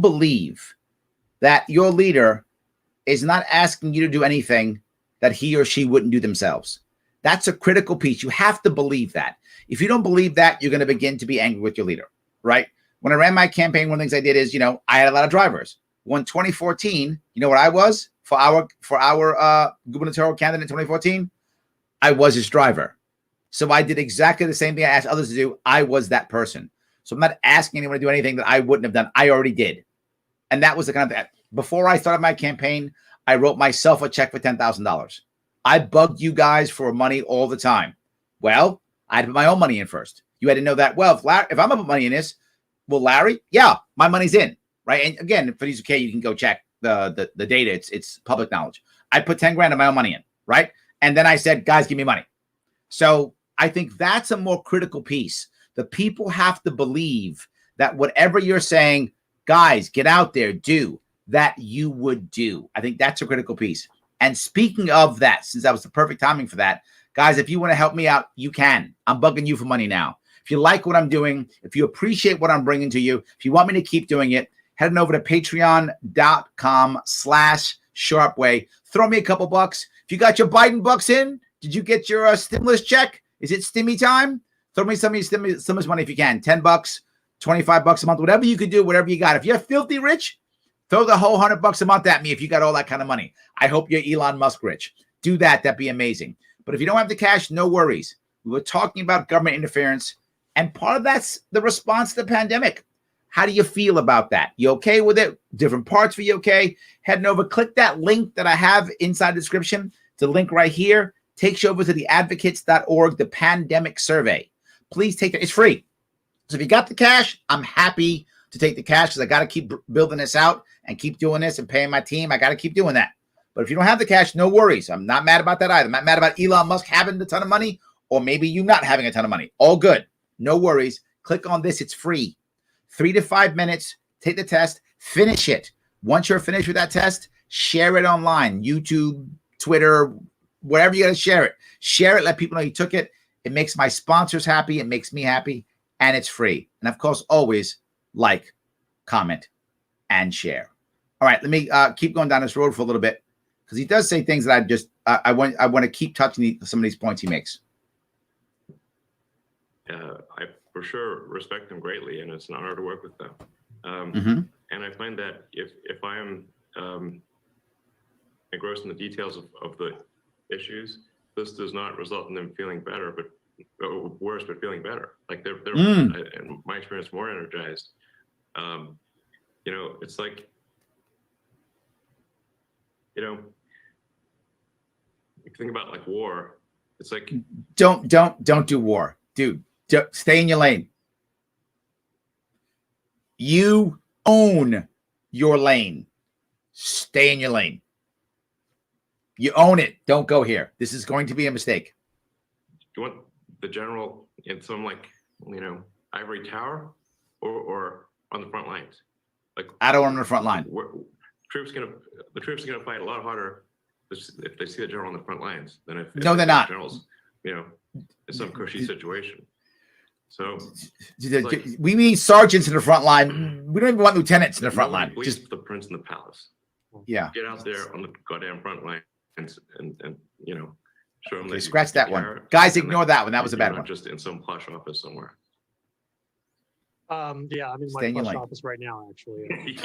leader is not asking you to do anything that he or she wouldn't do themselves. That's a critical piece. You have to believe that. If you don't believe that, you're going to begin to be angry with your leader, right? When I ran my campaign, one of the things I did is, I had a lot of drivers. When 2014, you know what I was for our gubernatorial candidate in 2014? I was his driver. So I did exactly the same thing I asked others to do. I was that person. So I'm not asking anyone to do anything that I wouldn't have done. I already did. And that was the kind of, before I started my campaign, I wrote myself a check for $10,000. I bugged you guys for money all the time. Well, I had to put my own money in first. You had to know that. Well, if I'm going to put money in this, well, Larry, yeah, my money's in, right? And again, for these, okay, you can go check the data. It's public knowledge. I put 10 grand of my own money in, right? And then I said, guys, give me money. So I think that's a more critical piece. The people have to believe that whatever you're saying, guys, get out there, do, that you would do. I think that's a critical piece. And speaking of that, since that was the perfect timing for that, guys, if you want to help me out, you can. I'm bugging you for money now. If you like what I'm doing, if you appreciate what I'm bringing to you, if you want me to keep doing it, head on over to patreon.com/Sharpe Way. Throw me a couple bucks. If you got your Biden bucks in, did you get your stimulus check? Is it stimmy time? Throw me some of your stimulus money if you can. 10 bucks, 25 bucks a month, whatever you could do, whatever you got. If you're filthy rich, throw the whole $100 a month at me if you got all that kind of money. I hope you're Elon Musk rich. Do that. That'd be amazing. But if you don't have the cash, no worries. We were talking about government interference, and part of that's the response to the pandemic. How do you feel about that? You okay with it? Different parts for you okay? Heading over, click that link that I have inside the description. The link right here takes you over to the advocates.org, the pandemic survey. Please take it. It's free. So if you got the cash, I'm happy to take the cash because I got to keep building this out and keep doing this and paying my team. I got to keep doing that. But if you don't have the cash, no worries. I'm not mad about that either. I'm not mad about Elon Musk having a ton of money or maybe you not having a ton of money. All good. No worries. Click on this. It's free. 3 to 5 minutes. Take the test. Finish it. Once you're finished with that test, share it online. YouTube, Twitter, wherever you got to share it. Share it. Let people know you took it. It makes my sponsors happy. It makes me happy. And it's free. And of course, always like, comment, and share. All right, let me keep going down this road for a little bit because he does say things that I want to keep touching some of these points he makes. I for sure respect them greatly, and it's an honor to work with them. And I find that if I am engrossed in the details of the issues, this does not result in them feeling better, but worse, but feeling better. Like they're in my experience, more energized. It's like, if you think about like war, it's like don't do war, dude. Stay in your lane. You own your lane. Stay in your lane. You own it. Don't go here. This is going to be a mistake. You want the general in some ivory tower or on the front lines? Like I don't want on the front line. The troops are gonna fight a lot harder if they see the general on the front lines than if no, they're not. Generals, in some cushy situation. So we need sergeants in the front line. We don't even want lieutenants in the front line. Just the prince in the palace. Yeah. Get out there on the goddamn front line and show them. Okay, scratch that one, guys. Ignore that one. That was a bad one. Just in some plush office somewhere. Yeah, I'm in my plush office right now, actually.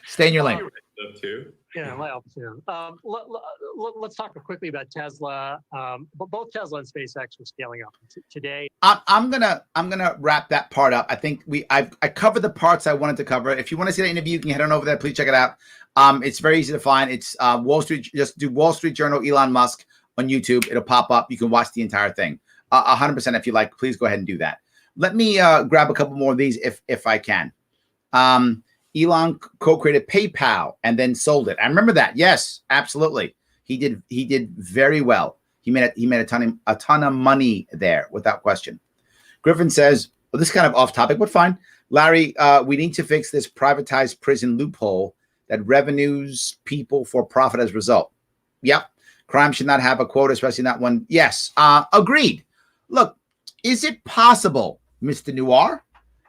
Stay in your lane. Too. Yeah, my office. Yeah. Let's talk quickly about Tesla. But both Tesla and SpaceX are scaling up today. I'm gonna wrap that part up. I think I covered the parts I wanted to cover. If you want to see that interview, you can head on over there. Please check it out. It's very easy to find. It's Wall Street. Just do Wall Street Journal Elon Musk on YouTube. It'll pop up. You can watch the entire thing. 100% if you like. Please go ahead and do that. Let me grab a couple more of these if I can. Elon co-created PayPal and then sold it. I remember that. Yes, absolutely. He did very well. He made a ton of money there without question. Griffin says, well, this is kind of off topic, but fine. Larry, we need to fix this privatized prison loophole that revenues people for profit as a result. Yep. Crime should not have a quota, especially not one. Yes. Agreed. Look, is it possible, Mr. Noir?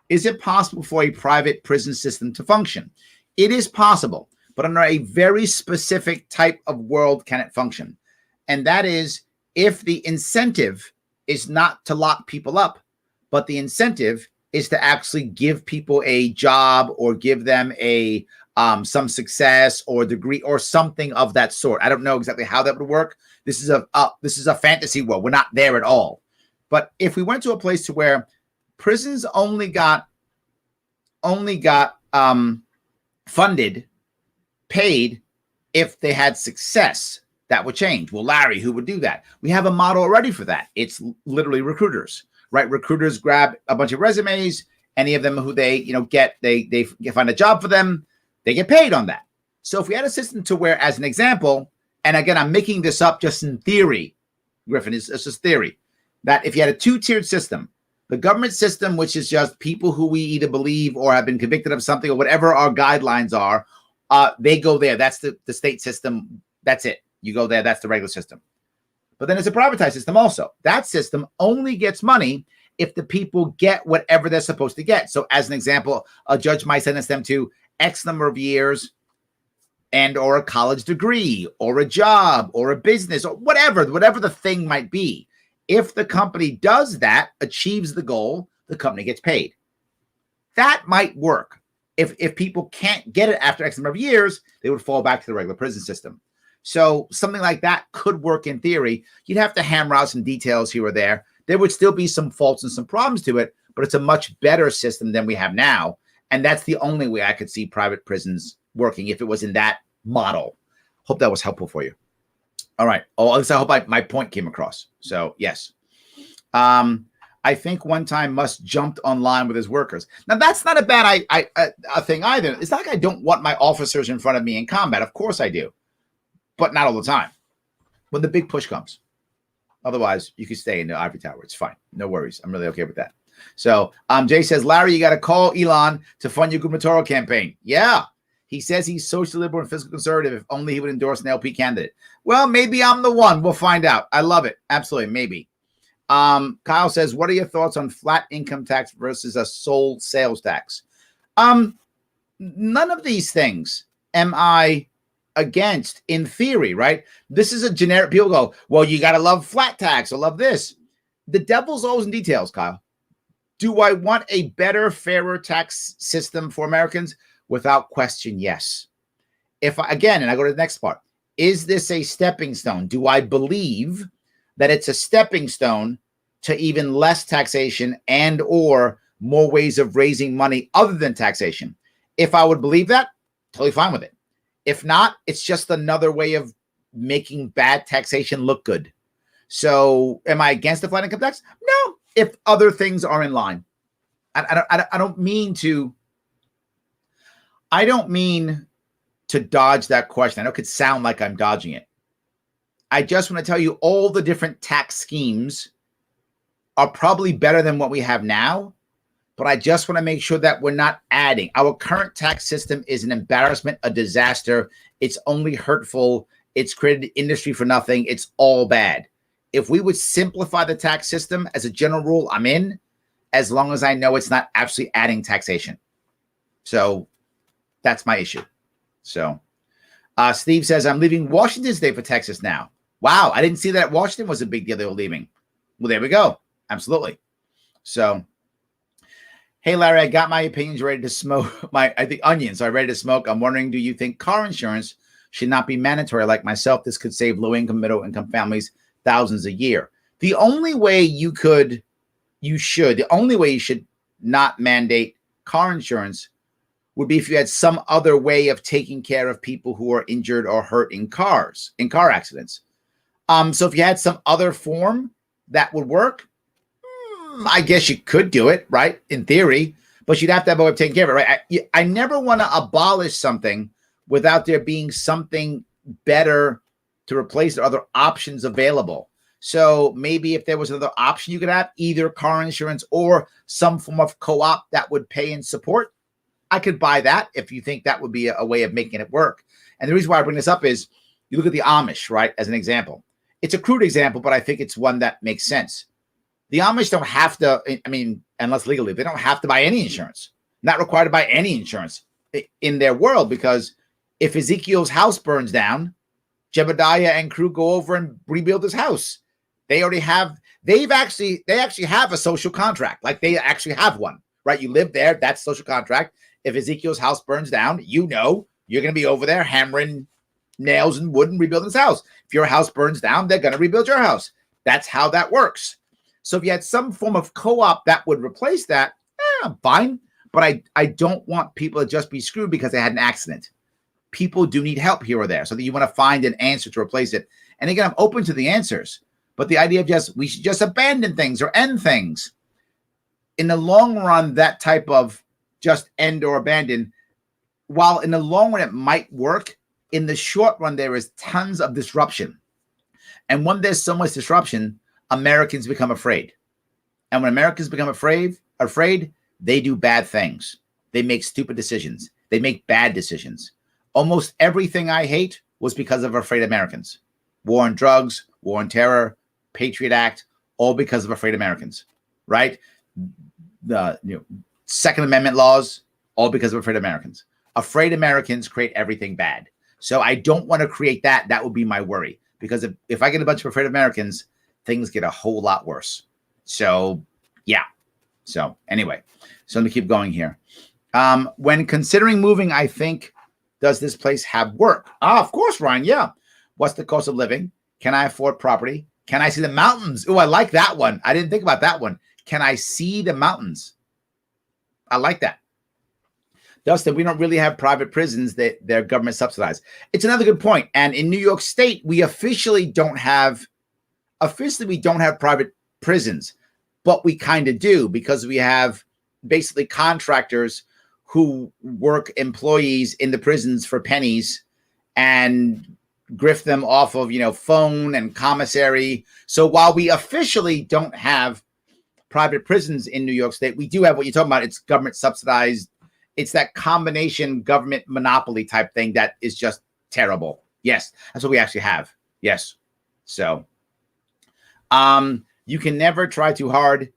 Is it possible for a private prison system to function? It is possible, but under a very specific type of world can it function. And that is if the incentive is not to lock people up, but the incentive is to actually give people a job or give them a some success or degree or something of that sort. I don't know exactly how that would work. This is a fantasy world. We're not there at all. But if we went to a place to where prisons only got funded, paid if they had success, that would change. Well, Larry, who would do that? We have a model already for that. It's literally recruiters, right? Recruiters grab a bunch of resumes, any of them who they they find a job for them, they get paid on that. So if we had a system to where, as an example, and again, I'm making this up just in theory, Griffin, it's just theory, that if you had a two-tiered system, the government system, which is just people who we either believe or have been convicted of something or whatever our guidelines are, they go there. That's the state system. That's it. You go there. That's the regular system. But then it's a privatized system also. That system only gets money if the people get whatever they're supposed to get. So as an example, a judge might sentence them to X number of years and or a college degree or a job or a business or whatever the thing might be. If the company does that, achieves the goal, the company gets paid. That might work. If people can't get it after X number of years, they would fall back to the regular prison system. So something like that could work in theory. You'd have to hammer out some details here or there. There would still be some faults and some problems to it, but it's a much better system than we have now. And that's the only way I could see private prisons working if it was in that model. Hope that was helpful for you. All right. Oh, at least I hope my point came across. So yes. I think one time Musk jumped online with his workers. Now that's not a bad a thing either. It's not like I don't want my officers in front of me in combat. Of course I do, but not all the time. When the big push comes. Otherwise, you can stay in the ivory tower. It's fine. No worries. I'm really okay with that. So Jay says, Larry, you got to call Elon to fund your gubernatorial campaign. Yeah. He says he's social liberal and fiscal conservative. If only he would endorse an LP candidate. Well, maybe I'm the one. We'll find out. I love it. Absolutely. Maybe. Kyle says, what are your thoughts on flat income tax versus a sold sales tax? None of these things am I against in theory, right? This is a generic, people go, well, you got to love flat tax or love this. The devil's always in details, Kyle. Do I want a better, fairer tax system for Americans? Without question, yes. If I, again, and I go to the next part, is this a stepping stone? Do I believe that it's a stepping stone to even less taxation and or more ways of raising money other than taxation? If I would believe that, totally fine with it. If not, it's just another way of making bad taxation look good. So am I against the flat income tax? No, if other things are in line. I don't mean to dodge that question. I know it could sound like I'm dodging it. I just want to tell you all the different tax schemes are probably better than what we have now, but I just want to make sure that we're not adding. Our current tax system is an embarrassment, a disaster. It's only hurtful. It's created industry for nothing. It's all bad. If we would simplify the tax system as a general rule, I'm in, as long as I know it's not actually adding taxation. So that's my issue. So Steve says, I'm leaving Washington State for Texas now. Wow, I didn't see that Washington was a big deal they were leaving. Well, there we go. Absolutely. So, hey, Larry, I got my opinions ready to smoke. I think onions are ready to smoke. I'm wondering, do you think car insurance should not be mandatory like myself? This could save low-income, middle-income families thousands a year. The only way you should not mandate car insurance would be if you had some other way of taking care of people who are injured or hurt in car accidents. So if you had some other form that would work, I guess you could do it, right? In theory, but you'd have to have a way of taking care of it, right? I never want to abolish something without there being something better to replace the other options available. So maybe if there was another option you could have, either car insurance or some form of co-op that would pay and support, I could buy that if you think that would be a way of making it work. And the reason why I bring this up is you look at the Amish, right, as an example. It's a crude example, but I think it's one that makes sense. The Amish don't have to, unless legally, they don't have to buy any insurance, not required to buy any insurance in their world, because if Ezekiel's house burns down, Jebediah and crew go over and rebuild his house. They actually have a social contract. Like they actually have one, right? You live there, that's social contract. If Ezekiel's house burns down, you're going to be over there hammering nails and wood and rebuilding his house. If your house burns down, they're going to rebuild your house. That's how that works. So if you had some form of co-op that would replace that, fine. But I don't want people to just be screwed because they had an accident. People do need help here or there. So that you want to find an answer to replace it. And again, I'm open to the answers. But the idea of we should just abandon things or end things. In the long run, that type of just end or abandon, while in the long run it might work, in the short run there is tons of disruption. And when there's so much disruption, Americans become afraid. And when Americans become afraid, they do bad things. They make stupid decisions. They make bad decisions. Almost everything I hate was because of afraid Americans. War on drugs, war on terror, Patriot Act, all because of afraid Americans, right? The Second Amendment laws, all because of afraid Americans. Afraid Americans create everything bad. So I don't want to create that. That would be my worry. Because if I get a bunch of afraid Americans, things get a whole lot worse. So, yeah. So, anyway. So, let me keep going here. When considering moving, I think, does this place have work? Of course, Ryan. Yeah. What's the cost of living? Can I afford property? Can I see the mountains? Oh, I like that one. I didn't think about that one. Can I see the mountains? I like that. Dustin, we don't really have private prisons. They're government subsidized. It's another good point. And in New York State, we officially don't have private prisons, but we kind of do because we have basically contractors who work employees in the prisons for pennies and grift them off of, phone and commissary. So while we officially don't have private prisons in New York State, we do have what you're talking about. It's government subsidized. It's that combination government monopoly type thing that is just terrible. Yes, that's what we actually have. Yes. So you can never try too hard.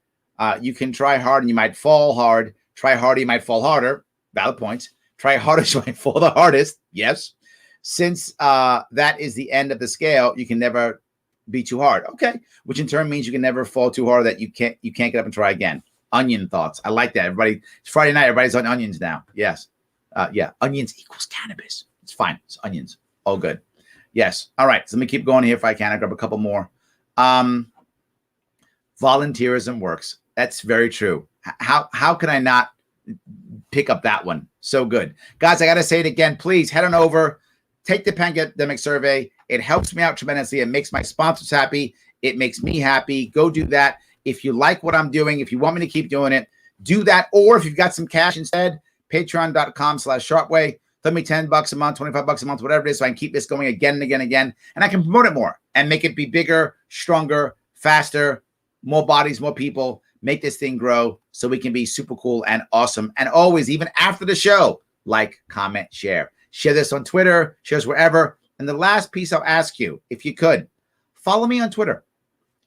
You can try hard and you might fall hard. Try harder, you might fall harder. Valid points. Try harder, so I fall the hardest. Yes. Since that is the end of the scale, you can never be too hard. Okay. Which in turn means you can never fall too hard that you can't get up and try again. Onion thoughts. I like that. Everybody, it's Friday night. Everybody's on onions now. Yes. Yeah. Onions equals cannabis. It's fine. It's onions. All good. Yes. All right. So let me keep going here if I can. I'll grab a couple more. Volunteerism works. That's very true. How can I not pick up that one? So good. Guys, I got to say it again. Please head on over. Take the pandemic survey. It helps me out tremendously. It makes my sponsors happy. It makes me happy. Go do that. If you like what I'm doing, if you want me to keep doing it, do that. Or if you've got some cash instead, patreon.com/Sharpe. Throw me $10 a month, $25 a month, whatever it is, so I can keep this going again and again and again. And I can promote it more and make it be bigger, stronger, faster, more bodies, more people. Make this thing grow so we can be super cool and awesome. And always, even after the show, like, comment, share. Share this on Twitter, share this wherever. And the last piece I'll ask you, if you could, follow me on Twitter.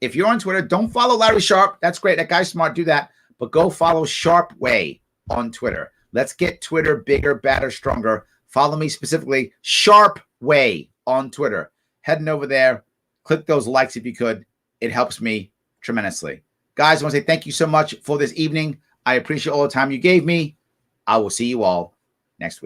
If you're on Twitter, don't follow Larry Sharpe. That's great. That guy's smart. Do that. But go follow Sharpe Way on Twitter. Let's get Twitter bigger, better, stronger. Follow me specifically, Sharpe Way on Twitter. Heading over there. Click those likes if you could. It helps me tremendously. Guys, I want to say thank you so much for this evening. I appreciate all the time you gave me. I will see you all next week.